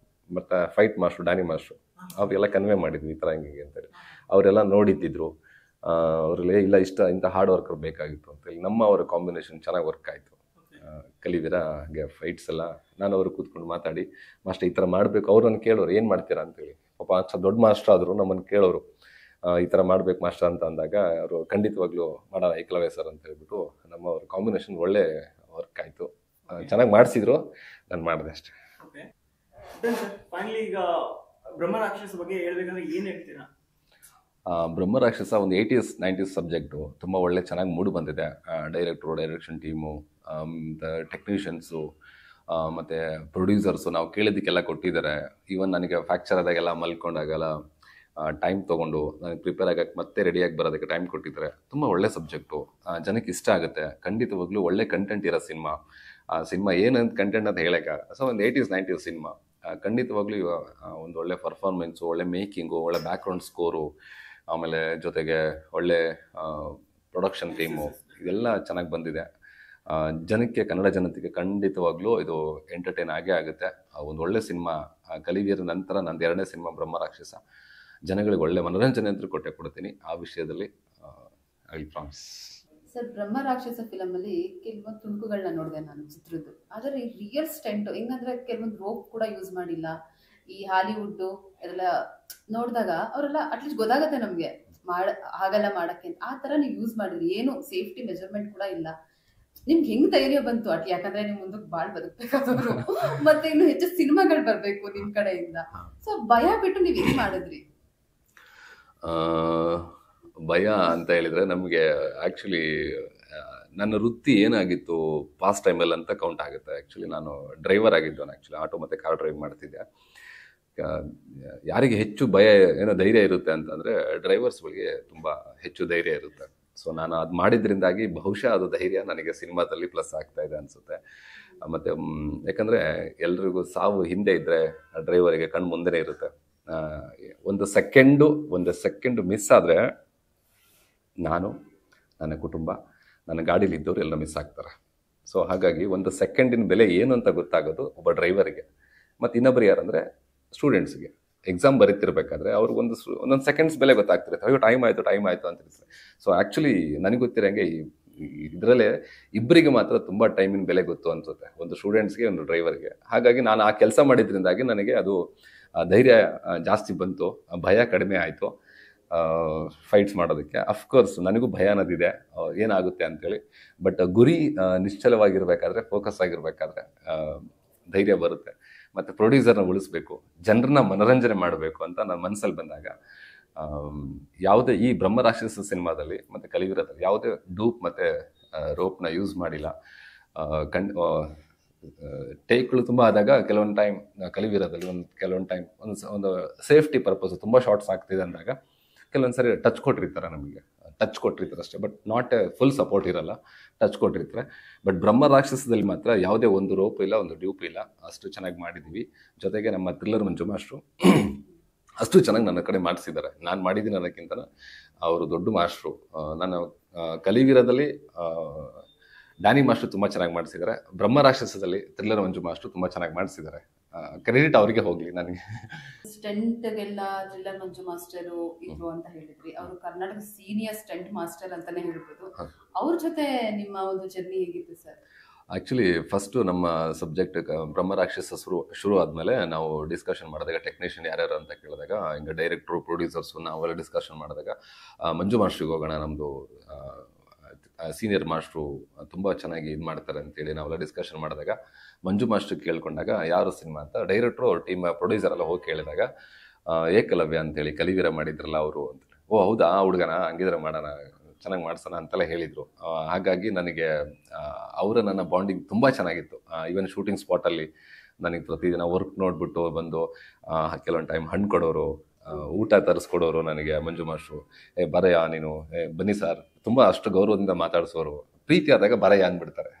ಮತ್ತು ಫೈಟ್ ಮಾಸ್ಟ್ರು, ಡ್ಯಾನಿ ಮಾಸ್ಟ್ರು ಅವರೆಲ್ಲ ಕನ್ವೆ ಮಾಡಿದ್ವಿ ಈ ಥರ ಹಿಂಗೆ ಅಂತೇಳಿ. ಅವರೆಲ್ಲ ನೋಡಿದ್ದಿದ್ರು. ಅವರಲ್ಲಿ ಇಲ್ಲ ಇಂಥ ಹಾರ್ಡ್ ವರ್ಕರ್ ಬೇಕಾಗಿತ್ತು ಅಂತೇಳಿ ಅವರ ಕಾಂಬಿನೇಷನ್ ಚೆನ್ನಾಗಿ ವರ್ಕ್ ಆಯಿತು. ಕಲಿವಿರ ಹಾಗೆ ಫೈಟ್ಸ್ ಎಲ್ಲ ನಾನು ಅವರು ಕೂತ್ಕೊಂಡು ಮಾತಾಡಿ, ಮಾಸ್ಟರ್ ಈ ಥರ ಮಾಡಬೇಕು. ಅವ್ರು ನನ್ನ ಕೇಳೋರು ಏನು ಮಾಡ್ತೀರಾ ಅಂತೇಳಿ. ಪಾಪ ದೊಡ್ಡ ಮಾಸ್ಟರ್ ಆದರು, ನಮ್ಮನ್ನು ಕೇಳೋರು ಈ ಥರ ಮಾಡ್ಬೇಕು ಮಾಸ್ಟರ್ ಅಂತ ಅಂದಾಗ ಅವರು ಖಂಡಿತವಾಗ್ಲೂ ಮಾಡೋಣ ಏಕಲವ್ಯ ಸರ್ ಅಂತ ಹೇಳ್ಬಿಟ್ಟು ಅವ್ರ ಕಾಂಬಿನೇಷನ್ ಒಳ್ಳೆ ವರ್ಕ್ ಆಯಿತು. ಚೆನ್ನಾಗಿ ಮಾಡಿಸಿದ್ರು, ನಾನು ಮಾಡಿದೆ ಅಷ್ಟೇ. ಫೈನಲಿ ಈಗ ಬ್ರಹ್ಮ ರಾಕ್ಷಸ ಬಗ್ಗೆ ಹೇಳ್ಬೇಕಂದ್ರೆ ಏನು ಹೇಳ್ತೀರಾ? ಬ್ರಹ್ಮ ರಾಕ್ಷಸ ಒಂದು 80s 90s ಸಬ್ಜೆಕ್ಟು, ತುಂಬ ಒಳ್ಳೆ ಚೆನ್ನಾಗಿ ಮೂಡ್ ಬಂದಿದೆ. ಡೈರೆಕ್ಟ್ರು, ಡೈರೆಕ್ಷನ್ ಟೀಮು, ಟೆಕ್ನಿಷಿಯನ್ಸು ಮತ್ತು ಪ್ರೊಡ್ಯೂಸರ್ಸು ನಾವು ಕೇಳಿದ್ದಕ್ಕೆಲ್ಲ ಕೊಟ್ಟಿದ್ದಾರೆ. ಈವನ್ ನನಗೆ ಫ್ರ್ಯಾಕ್ಚರ್ ಆದಾಗೆಲ್ಲ ಮಲ್ಕೊಂಡಾಗೆಲ್ಲ ಟೈಮ್ ತೊಗೊಂಡು ನನಗೆ ಪ್ರಿಪೇರ್ ಆಗಕ್ಕೆ ಮತ್ತೆ ರೆಡಿಯಾಗಿ ಬರೋದಕ್ಕೆ ಟೈಮ್ ಕೊಟ್ಟಿದ್ದಾರೆ. ತುಂಬ ಒಳ್ಳೆ ಸಬ್ಜೆಕ್ಟು, ಜನಕ್ಕೆ ಇಷ್ಟ ಆಗುತ್ತೆ. ಖಂಡಿತವಾಗ್ಲೂ ಒಳ್ಳೆ ಕಂಟೆಂಟ್ ಇರೋ ಸಿನಿಮಾ. ಆ ಸಿನಿಮಾ ಏನಂತ ಕಂಟೆಂಟ್ ಅಂತ ಹೇಳೋಕ್ಕೆ, ಸೊ ಒಂದು 80s 90s ಸಿನಿಮಾ. ಖಂಡಿತವಾಗ್ಲೂ ಒಂದು ಒಳ್ಳೆ ಪರ್ಫಾರ್ಮೆನ್ಸು, ಒಳ್ಳೆ ಮೇಕಿಂಗು, ಒಳ್ಳೆ ಬ್ಯಾಕ್ಗ್ರೌಂಡ್ ಸ್ಕೋರು, ಆಮೇಲೆ ಜೊತೆಗೆ ಒಳ್ಳೆ ಪ್ರೊಡಕ್ಷನ್ ಟೀಮು, ಇದೆಲ್ಲ ಚೆನ್ನಾಗಿ ಬಂದಿದೆ. ಜನಕ್ಕೆ, ಕನ್ನಡ ಜನತೆಗೆ ಖಂಡಿತವಾಗ್ಲೂ ಇದು ಎಂಟರ್ಟೈನ್ ಆಗೇ ಆಗುತ್ತೆ. ಒಂದು ಒಳ್ಳೆ ಸಿನಿಮಾ. ಕಲಿವೀರ ನಂತರ ನಂದು 2ನೇ ಸಿನಿಮಾ ಬ್ರಹ್ಮರಾಕ್ಷಸ. ಜನಗಳಿಗೆ ಒಳ್ಳೆ ಮನೋರಂಜನೆ ಅಂತ ಕೊಡ್ತೀನಿ. ಆ ವಿಷಯದಲ್ಲಿ I will promise. Sir, Brahmarakshasa film ಅಲ್ಲಿ ಕೆಲವೊಂದು ತುಣುಕುಗಳನ್ನ ನೋಡಿದೆ ನಾನು ಚಿತ್ರದ್ದು. ಆದರೆ ರಿಯಲ್ ಸ್ಟೆಂಟ್ ಹೆಂಗಂದ್ರೆ ಕೆಲವೊಂದು ರೋಪ್ ಕೂಡ ಯೂಸ್ ಮಾಡಿಲ್ಲ. ಈ ಹಾಲಿವುಡ್ ಎಲ್ಲ ನೋಡಿದಾಗ ಅವರೆಲ್ಲ ಅಟ್ಲೀಸ್ಟ್ ಗೊತ್ತಾಗತ್ತೆ ನಮಗೆ ಹಾಗೆಲ್ಲ ಮಾಡಕ್ಕೆ. ಆ ತರ ನೀವು ಯೂಸ್ ಮಾಡಿದ್ರಿ, ಏನು ಸೇಫ್ಟಿ ಮೆಜರ್ಮೆಂಟ್ ಕೂಡ ಇಲ್ಲ. ನಿಮ್ಗೆ ಹೆಂಗ್ ಧೈರ್ಯ ಬಂತು? ಯಾಕಂದ್ರೆ ನೀವು ಮುಂದಕ್ಕೆ ಬಾಳ್ ಬದುಕ್ಬೇಕಾದವರು, ಮತ್ತೆ ಇನ್ನು ಹೆಚ್ಚು ಸಿನಿಮಾಗಳು ಬರ್ಬೇಕು ನಿಮ್ ಕಡೆಯಿಂದ. ಸೊ ಭಯ ಬಿಟ್ಟು ನೀವ್ ಹೆಂಗ್ ಮಾಡಿದ್ರಿ? ಭಯ ಅಂತ ಹೇಳಿದ್ರೆ ನಮಗೆ ಆ್ಯಕ್ಚುಲಿ ನನ್ನ ವೃತ್ತಿ ಏನಾಗಿತ್ತು ಪಾಸ್ಟ್ ಟೈಮಲ್ಲಿ ಅಂತ ಕೌಂಟ್ ಆಗುತ್ತೆ. ಆ್ಯಕ್ಚುಲಿ ನಾನು ಡ್ರೈವರ್ ಆಗಿದ್ದು. ಆ್ಯಕ್ಚುಲಿ ಆಟೋ ಮತ್ತು ಕಾರ್ ಡ್ರೈವ್ ಮಾಡ್ತಿದ್ದೆ. ಯಾರಿಗೆ ಹೆಚ್ಚು ಭಯ ಏನೋ ಧೈರ್ಯ ಇರುತ್ತೆ ಅಂತಂದರೆ ಡ್ರೈವರ್ಸ್ಗಳಿಗೆ ತುಂಬ ಹೆಚ್ಚು ಧೈರ್ಯ ಇರುತ್ತೆ. ಸೊ ನಾನು ಅದು ಮಾಡಿದ್ರಿಂದಾಗಿ ಬಹುಶಃ ಅದು ಧೈರ್ಯ ನನಗೆ ಸಿನಿಮಾದಲ್ಲಿ ಪ್ಲಸ್ ಆಗ್ತಾ ಇದೆ ಅನಿಸುತ್ತೆ. ಮತ್ತು ಯಾಕಂದರೆ ಎಲ್ರಿಗೂ ಸಾವು ಹಿಂದೆ ಇದ್ದರೆ ಡ್ರೈವರಿಗೆ ಕಣ್ಣು ಮುಂದೆನೇ ಇರುತ್ತೆ. ಒಂದು ಸೆಕೆಂಡು ಮಿಸ್ ಆದರೆ ನಾನು, ನನ್ನ ಕುಟುಂಬ, ನನ್ನ ಗಾಡೀಲಿದ್ದವರು ಎಲ್ಲ ಮಿಸ್ ಆಗ್ತಾರೆ. ಸೊ ಹಾಗಾಗಿ ಒಂದು ಸೆಕೆಂಡಿನ ಬೆಲೆ ಏನು ಅಂತ ಗೊತ್ತಾಗೋದು ಒಬ್ಬ ಡ್ರೈವರಿಗೆ. ಮತ್ತು ಇನ್ನೊಬ್ಬರು ಯಾರಂದರೆ ಸ್ಟೂಡೆಂಟ್ಸ್ಗೆ. ಎಕ್ಸಾಮ್ ಬರೀತಿರ್ಬೇಕಾದ್ರೆ ಅವ್ರಿಗೆ ಒಂದೊಂದು ಸೆಕೆಂಡ್ಸ್ ಬೆಲೆ ಗೊತ್ತಾಗ್ತಿರುತ್ತೆ. ಅಯ್ಯೋ ಟೈಮ್ ಆಯಿತು ಅಂತಿರ್ತಾರೆ. ಸೊ ಆ್ಯಕ್ಚುಲಿ ನನಗೆ ಗೊತ್ತಿರೋಂಗೆ ಇದರಲ್ಲೇ ಇಬ್ಬರಿಗೆ ಮಾತ್ರ ತುಂಬ ಟೈಮಿನ ಬೆಲೆ ಗೊತ್ತು ಅನಿಸುತ್ತೆ, ಒಂದು ಸ್ಟೂಡೆಂಟ್ಸ್ಗೆ, ಒಂದು ಡ್ರೈವರ್ಗೆ. ಹಾಗಾಗಿ ನಾನು ಆ ಕೆಲಸ ಮಾಡಿದ್ರಿಂದಾಗಿ ನನಗೆ ಅದು ಧೈರ್ಯ ಜಾಸ್ತಿ ಬಂತು, ಭಯ ಕಡಿಮೆ ಆಯಿತು ಫೈಟ್ಸ್ ಮಾಡೋದಕ್ಕೆ. ಅಫ್ಕೋರ್ಸ್ ನನಗೂ ಭಯ ಅನ್ನೋದಿದೆ ಏನಾಗುತ್ತೆ ಅಂತೇಳಿ. ಬಟ್ ಗುರಿ ನಿಶ್ಚಲವಾಗಿರಬೇಕಾದ್ರೆ, ಫೋಕಸ್ ಆಗಿರಬೇಕಾದ್ರೆ ಧೈರ್ಯ ಬರುತ್ತೆ. ಮತ್ತು ಪ್ರೊಡ್ಯೂಸರ್ನ ಉಳಿಸ್ಬೇಕು, ಜನರನ್ನ ಮನೋರಂಜನೆ ಮಾಡಬೇಕು ಅಂತ ನನ್ನ ಮನಸ್ಸಲ್ಲಿ ಬಂದಾಗ ಯಾವುದೇ ಈ ಬ್ರಹ್ಮರಾಕ್ಷಸ ಸಿನಿಮಾದಲ್ಲಿ ಮತ್ತು ಕಲಿವೀರದಲ್ಲಿ ಯಾವುದೇ ಡೂಪ್ ಮತ್ತು ರೋಪ್ನ ಯೂಸ್ ಮಾಡಿಲ್ಲ. ಟೇಕ್ಗಳು ತುಂಬ ಆದಾಗ ಕೆಲವೊಂದು ಟೈಮ್ ಕಲಿವೀರದಲ್ಲಿ ಕೆಲವೊಂದು ಟೈಮ್ ಒಂದು ಸೇಫ್ಟಿ ಪರ್ಪಸ್ ತುಂಬ ಶಾರ್ಟ್ಸ್ ಆಗ್ತಿದೆ ಅಂದಾಗ ಕೆಲವೊಂದು ಸರಿ ಟಚ್ ಕೊಟ್ಟಿರ್ತಾರೆ, ನಮಗೆ ಟಚ್ ಕೊಟ್ಟಿರ್ತಾರೆ ಅಷ್ಟೇ. But not A full support ಇರಲ್ಲ, ಟಚ್ ಕೊಟ್ಟಿರ್ತಾರೆ. ಬಟ್ ಬ್ರಹ್ಮರಾಕ್ಷಸದಲ್ಲಿ ಮಾತ್ರ ಯಾವುದೇ ಒಂದು ರೋಪ್ ಇಲ್ಲ, ಒಂದು ಡ್ಯೂಪ್ ಇಲ್ಲ, ಅಷ್ಟು ಚೆನ್ನಾಗಿ ಮಾಡಿದ್ದೀವಿ. ಜೊತೆಗೆ ನಮ್ಮ ಥ್ರಿಲ್ಲರ್ ಮಂಜು ಮಾಸ್ಟ್ರು ಅಷ್ಟು ಚೆನ್ನಾಗಿ ನನ್ನ ಕಡೆ ಮಾಡಿಸಿದ್ದಾರೆ. ನಾನು ಮಾಡಿದ್ದೀನಿ ಅನ್ನೋಕ್ಕಿಂತ ಅವರು ದೊಡ್ಡ ಮಾಸ್ಟ್ರು. ನಾನು ಕಲಿವೀರದಲ್ಲಿ ಡ್ಯಾನಿ ಮಾಸ್ಟ್ರು ತುಂಬ ಚೆನ್ನಾಗಿ ಮಾಡಿಸಿದ್ದಾರೆ. ಬ್ರಹ್ಮರಾಕ್ಷಸದಲ್ಲಿ ಥ್ರಿಲ್ಲರ್ ಮಂಜು ಮಾಸ್ಟ್ರು ತುಂಬ ಚೆನ್ನಾಗಿ ಮಾಡಿಸಿದ್ದಾರೆ. ಕ್ರೆಡಿಟ್ ಅವರಿಗೆ ಹೋಗಲಿ. ನನಗೆ ಸ್ಟೆಂಟ್ಗೆಲ್ಲ ಥ್ರಿಲ್ಲರ್ ಮಂಜು ಮಾಸ್ಟರು ಇದ್ರು ಅಂತ ಹೇಳಿದ್ರಿ. ಅವರು ಕರ್ನಾಟಕ ಸೀನಿಯರ್ ಸ್ಟೆಂಟ್ ಮಾಸ್ಟರ್ ಅಂತಾನೆ ಹೇಳ್ಬೋದು. ಅವ್ರ ಜೊತೆ ನಿಮ್ಮ ಒಂದು ಜರ್ನಿ ಹೇಗಿತ್ತು ಸರ್? ಆ್ಯಕ್ಚುಲಿ ಫಸ್ಟು ನಮ್ಮ ಸಬ್ಜೆಕ್ಟ್ ಬ್ರಹ್ಮರಾಕ್ಷಸ ಶುರು ಆದಮೇಲೆ ನಾವು ಡಿಸ್ಕಷನ್ ಮಾಡಿದಾಗ, ಟೆಕ್ನಿಷಿಯನ್ ಯಾರ್ಯಾರು ಅಂತ ಕೇಳಿದಾಗ, ಹಿಂಗೆ ಡೈರೆಕ್ಟ್ರು, ಪ್ರೊಡ್ಯೂಸರ್ಸು ನಾವೆಲ್ಲ ಡಿಸ್ಕಷನ್ ಮಾಡಿದಾಗ ಮಂಜು ಮಾಸ್ಟ್ರಿಗೆ ಹೋಗೋಣ, ನಮ್ಮದು ಸೀನಿಯರ್ ಮಾಸ್ಟ್ರು ತುಂಬ ಚೆನ್ನಾಗಿ ಇದು ಮಾಡ್ತಾರೆ ಅಂತೇಳಿ ನಾವೆಲ್ಲ ಡಿಸ್ಕಷನ್ ಮಾಡಿದಾಗ ಮಂಜು ಮಾಸ್ಟ್ರಿಗೆ ಕೇಳ್ಕೊಂಡಾಗ ಯಾರು ಸಿನಿಮಾ ಅಂತ ಡೈರೆಕ್ಟ್ರು ಅವ್ರ ಟೀಮ್ ಪ್ರೊಡ್ಯೂಸರ್ ಎಲ್ಲ ಹೋಗಿ ಕೇಳಿದಾಗ ಏಕಲವ್ಯ ಅಂತೇಳಿ ಕಲಿವೀರ ಮಾಡಿದ್ರಲ್ಲ ಅವರು ಅಂತ. ಓ ಹೌದಾ, ಹುಡುಗನ, ಹಂಗಿದ್ರೆ ಮಾಡೋಣ, ಚೆನ್ನಾಗಿ ಮಾಡ್ಸೋಣ ಅಂತೆಲ್ಲ ಹೇಳಿದರು. ಹಾಗಾಗಿ ನನಗೆ ಅವರ ನನ್ನ ಬಾಂಡಿಂಗ್ ತುಂಬ ಚೆನ್ನಾಗಿತ್ತು. ಈವನ್ ಶೂಟಿಂಗ್ ಸ್ಪಾಟಲ್ಲಿ ನನಗೆ ಪ್ರತಿದಿನ ವರ್ಕ್ ನೋಡಿಬಿಟ್ಟು ಬಂದು ಕೆಲವೊಂದು ಟೈಮ್ ಹಣ್ಣು ಕೊಡೋರು, ಊಟ ತರಿಸ್ಕೊಡೋರು ನನಗೆ ಮಂಜು ಮಾಸ್ಟ್ರು. ಬರಯ್ಯ ನೀನು, ಬನ್ನಿ ಸರ್, ತುಂಬ ಅಷ್ಟು ಗೌರವದಿಂದ ಮಾತಾಡಿಸೋರು. ಪ್ರೀತಿ ಆದಾಗ ಬರಯ್ಯ ಅಂದ್ಬಿಡ್ತಾರೆ,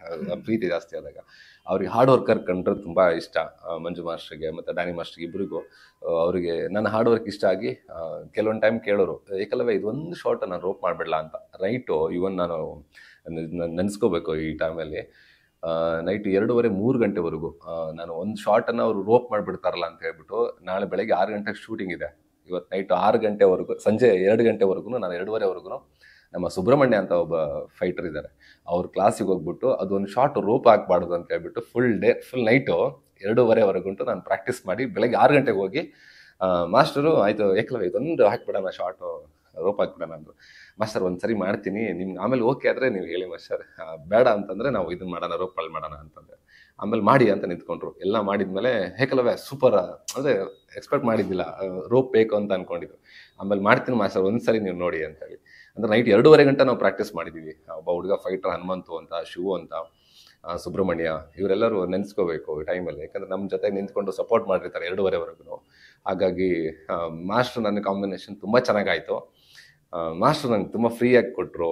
ಪ್ರೀತಿ ಜಾಸ್ತಿ ಆದಾಗ. ಅವ್ರಿಗೆ ಹಾರ್ಡ್ ವರ್ಕರ್ ಕಂಡ್ರೆ ತುಂಬ ಇಷ್ಟ ಮಂಜು ಮಾಸ್ಟ್ರಿಗೆ ಮತ್ತು ಡ್ಯಾನಿ ಮಾಸ್ಟ್ರಿಗೆ ಇಬ್ಬರಿಗೂ. ಅವರಿಗೆ ನನ್ನ ಹಾರ್ಡ್ ವರ್ಕ್ ಇಷ್ಟ ಆಗಿ ಕೆಲವೊಂದು ಟೈಮ್ ಕೇಳೋರು, ಏಕಲವೇ ಇದೊಂದು ಶಾರ್ಟ್ ನಾನು ರೋಪ್ ಮಾಡಬೇಡ ಅಂತ. ನೈಟು ಇವನ್ ನಾನು ನೆನೆಸ್ಕೋಬೇಕು ಈ ಟೈಮಲ್ಲಿ, ನೈಟ್ 2:30-3 ಗಂಟೆವರೆಗೂ ನಾನು ಒಂದು ಶಾರ್ಟನ್ನು ಅವರು ರೋಪ್ ಮಾಡಿಬಿಡ್ತಾರಲ್ಲ ಅಂತ ಹೇಳ್ಬಿಟ್ಟು, ನಾಳೆ ಬೆಳಗ್ಗೆ 6 ಗಂಟೆಗೆ ಶೂಟಿಂಗ್ ಇದೆ, ಇವತ್ತು ನೈಟ್ 6 ಗಂಟೆವರೆಗೂ, ಸಂಜೆ 2 ಗಂಟೆವರೆಗೂ, ನಾನು 2:30ವರೆಗೂ ನಮ್ಮ ಸುಬ್ರಹ್ಮಣ್ಯ ಅಂತ ಒಬ್ಬ ಫೈಟರ್ ಇದ್ದಾರೆ, ಅವ್ರ ಕ್ಲಾಸಿಗೆ ಹೋಗ್ಬಿಟ್ಟು ಅದೊಂದು ಶಾರ್ಟ್ ರೋಪ್ ಹಾಕ್ಬಾರ್ದು ಅಂತ ಹೇಳ್ಬಿಟ್ಟು ಫುಲ್ ನೈಟು 2:30ವರೆಗೂ ನಾನು ಪ್ರಾಕ್ಟೀಸ್ ಮಾಡಿ ಬೆಳಗ್ಗೆ 6 ಗಂಟೆಗೆ ಹೋಗಿ ಮಾಸ್ಟರು ಆಯಿತು ಏಕಲವ್ಯ ಇದೊಂದು ಹಾಕ್ಬಿಡೋಣ ಶಾರ್ಟು, ರೋಪ್ ಹಾಕ್ಬಿಡೋಣ ಅಂದರು. ಮಾಸ್ಟರ್ ಒಂದು ಸರಿ ಮಾಡ್ತೀನಿ, ನಿಮ್ಗೆ ಆಮೇಲೆ ಓಕೆ ಆದರೆ ನೀವು ಹೇಳಿ ಮಾಸ್ಟರ್, ಬೇಡ ಅಂತಂದರೆ ನಾವು ಇದನ್ನು ಮಾಡೋಣ, ರೋಪಲ್ಲಿ ಮಾಡೋಣ ಅಂತಂದರೆ. ಆಮೇಲೆ ಮಾಡಿ ಅಂತ ನಿಂತ್ಕೊಂಡ್ರು. ಎಲ್ಲ ಮಾಡಿದ್ಮೇಲೆ ಏಕಲವ್ಯ ಸೂಪರ್, ಅಂದರೆ ಎಕ್ಸ್ಪೆಕ್ಟ್ ಮಾಡಿದ್ದಿಲ್ಲ ರೋಪ್ ಬೇಕು ಅಂತ ಅಂದ್ಕೊಂಡಿದ್ದು. ಆಮೇಲೆ ಮಾಡ್ತೀನಿ ಮಾಸ್ಟರ್, ಒಂದು ಸರಿ ನೀವು ನೋಡಿ ಅಂತೇಳಿ. ಅಂದರೆ ನೈಟ್ 2:30 ಗಂಟೆ ನಾವು ಪ್ರಾಕ್ಟೀಸ್ ಮಾಡಿದ್ದೀವಿ. ಒಬ್ಬ ಹುಡುಗ ಫೈಟರ್ ಹನುಮಂತು ಅಂತ, ಶಿವು ಅಂತ, ಸುಬ್ರಹ್ಮಣ್ಯ, ಇವರೆಲ್ಲರೂ ನೆನೆಸ್ಕೋಬೇಕು ಈ ಟೈಮಲ್ಲಿ. ಯಾಕಂದರೆ ನಮ್ಮ ಜೊತೆಗೆ ನಿಂತ್ಕೊಂಡು ಸಪೋರ್ಟ್ ಮಾಡಿರ್ತಾರೆ 2:30ವರೆಗೂ. ಹಾಗಾಗಿ ಮಾಸ್ಟರ್ ನನ್ನ ಕಾಂಬಿನೇಷನ್ ತುಂಬ ಚೆನ್ನಾಗಾಯಿತು. ಮಾಸ್ಟರ್ ನಂಗೆ ತುಂಬ ಫ್ರೀಯಾಗಿ ಕೊಟ್ಟರು,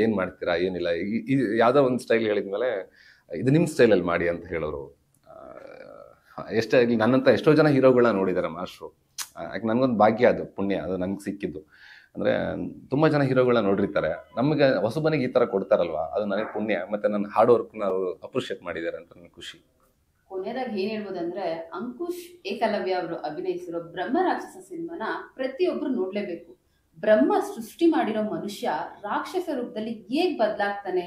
ಏನು ಮಾಡ್ತೀರಾ ಏನಿಲ್ಲ, ಯಾವುದೋ ಒಂದು ಸ್ಟೈಲ್ ಹೇಳಿದ್ಮೇಲೆ ಇದು ನಿಮ್ಮ ಸ್ಟೈಲಲ್ಲಿ ಮಾಡಿ ಅಂತ ಹೇಳೋರು. ಎಷ್ಟೇ ಆಗಲಿ ನನ್ನಂತ ಎಷ್ಟೋ ಜನ ಹೀರೋಗಳನ್ನ ನೋಡಿದ್ದಾರೆ ಮಾಸ್ಟ್ರು. ಯಾಕೆ ನನಗೊಂದು ಭಾಗ್ಯ, ಅದು ಪುಣ್ಯ, ಅದು ನನಗೆ ಸಿಕ್ಕಿದ್ದು. ಅಂದರೆ ತುಂಬ ಜನ ಹೀರೋಗಳನ್ನ ನೋಡಿರ್ತಾರೆ, ನಮಗೆ ಹೊಸಬನಿಗೆ ಈ ಥರ ಕೊಡ್ತಾರಲ್ವಾ, ಅದು ನನಗೆ ಪುಣ್ಯ. ಮತ್ತು ನನ್ನ ಹಾರ್ಡ್ ವರ್ಕ್ನ ಅವರು ಅಪ್ರಿಷಿಯೇಟ್ ಮಾಡಿದ್ದಾರೆ ಅಂತ ನನಗೆ ಖುಷಿ. ಕೊನೆಯದಾಗಿ ಏನ್ ಹೇಳ್ಬೋದಂದ್ರೆ, ಅಂಕುಶ್ ಏಕಲವ್ಯ ಅವರು ಅಭಿನಯಿಸಿರೋ ಬ್ರಹ್ಮರಾಕ್ಷಸ ಸಿನಿಮಾನ ಪ್ರತಿಯೊಬ್ರು ನೋಡ್ಲೇಬೇಕು. ಬ್ರಹ್ಮ ಸೃಷ್ಟಿ ಮಾಡಿರೋ ಮನುಷ್ಯ ರಾಕ್ಷಸ ರೂಪದಲ್ಲಿ ಹೇಗ್ ಬದಲಾಗ್ತಾನೆ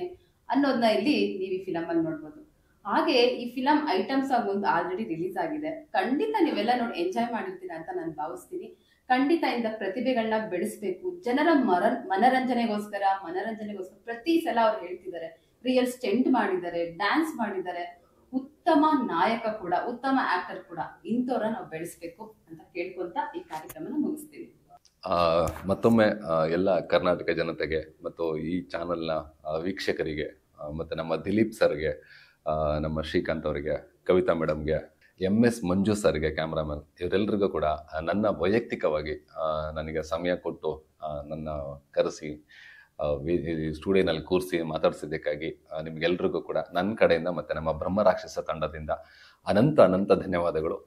ಅನ್ನೋದನ್ನ ಇಲ್ಲಿ ನೀವು ಈ ಫಿಲಮ್ ಅಲ್ಲಿ ನೋಡ್ಬೋದು. ಹಾಗೆ ಈ ಫಿಲಂ ಐಟಮ್ ಸಾಂಗ್ ಒಂದು ಆಲ್ರೆಡಿ ರಿಲೀಸ್ ಆಗಿದೆ. ಖಂಡಿತ ನೀವೆಲ್ಲ ನೋಡಿ ಎಂಜಾಯ್ ಮಾಡಿರ್ತೀರಾ ಅಂತ ನಾನು ಭಾವಿಸ್ತೀನಿ. ಖಂಡಿತ ಇಂದ ಪ್ರತಿಭೆಗಳನ್ನ ಬೆಳೆಸ್ಬೇಕು. ಜನರ ಮನರಂಜನೆಗೋಸ್ಕರ ಪ್ರತಿ ಸಲ ಅವ್ರು ಹೇಳ್ತಿದ್ದಾರೆ, ರಿಯಲ್ ಸ್ಟೆಂಟ್ ಮಾಡಿದ್ದಾರೆ, ಡ್ಯಾನ್ಸ್ ಮಾಡಿದ್ದಾರೆ, ಉತ್ತಮ ನಾಯಕ ಕೂಡ, ಉತ್ತಮ ಆಕ್ಟರ್ ಕೂಡ. ಇಂಥವ್ರ ನಾವು ಬೆಳೆಸ್ಬೇಕು ಅಂತ ಕೇಳ್ಕೊಂತ ಈ ಕಾರ್ಯಕ್ರಮನ ಮುಗಿಸ್ತೀವಿ. ಮತ್ತೊಮ್ಮೆ ಎಲ್ಲ ಕರ್ನಾಟಕ ಜನತೆಗೆ ಮತ್ತು ಈ ಚಾನಲ್ನ ವೀಕ್ಷಕರಿಗೆ ಮತ್ತು ನಮ್ಮ ದಿಲೀಪ್ ಸರ್ಗೆ, ನಮ್ಮ ಶ್ರೀಕಾಂತ್ ಅವರಿಗೆ, ಕವಿತಾ ಮೇಡಮ್ಗೆ, MS ಮಂಜು ಸರ್ಗೆ ಕ್ಯಾಮ್ರಾಮನ್, ಇವರೆಲ್ಲರಿಗೂ ಕೂಡ ನನ್ನ ವೈಯಕ್ತಿಕವಾಗಿ ನನಗೆ ಸಮಯ ಕೊಟ್ಟು ನನ್ನ ಕರೆಸಿ ಸ್ಟುಡಿಯೋನಲ್ಲಿ ಕೂರಿಸಿ ಮಾತಾಡಿಸಿದ್ದಕ್ಕಾಗಿ ನಿಮ್ಗೆಲ್ರಿಗೂ ಕೂಡ ನನ್ನ ಕಡೆಯಿಂದ ಮತ್ತು ನಮ್ಮ ಬ್ರಹ್ಮರಾಕ್ಷಸ ತಂಡದಿಂದ ಅನಂತ ಧನ್ಯವಾದಗಳು.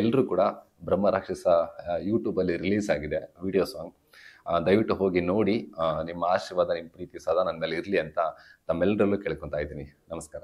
ಎಲ್ಲರೂ ಕೂಡ ಬ್ರಹ್ಮರಾಕ್ಷಸ ಯೂಟ್ಯೂಬಲ್ಲಿ ರಿಲೀಸ್ ಆಗಿದೆ ವಿಡಿಯೋ ಸಾಂಗ್, ದಯವಿಟ್ಟು ಹೋಗಿ ನೋಡಿ. ನಿಮ್ಮ ಆಶೀರ್ವಾದ, ನಿಮ್ಮ ಪ್ರೀತಿ ಸದಾ ನನ್ನ ಮೇಲೆ ಇರಲಿ ಅಂತ ತಮ್ಮೆಲ್ಲರಲ್ಲೂ ಕೇಳ್ಕೊತಾ ಇದ್ದೀನಿ. ನಮಸ್ಕಾರ.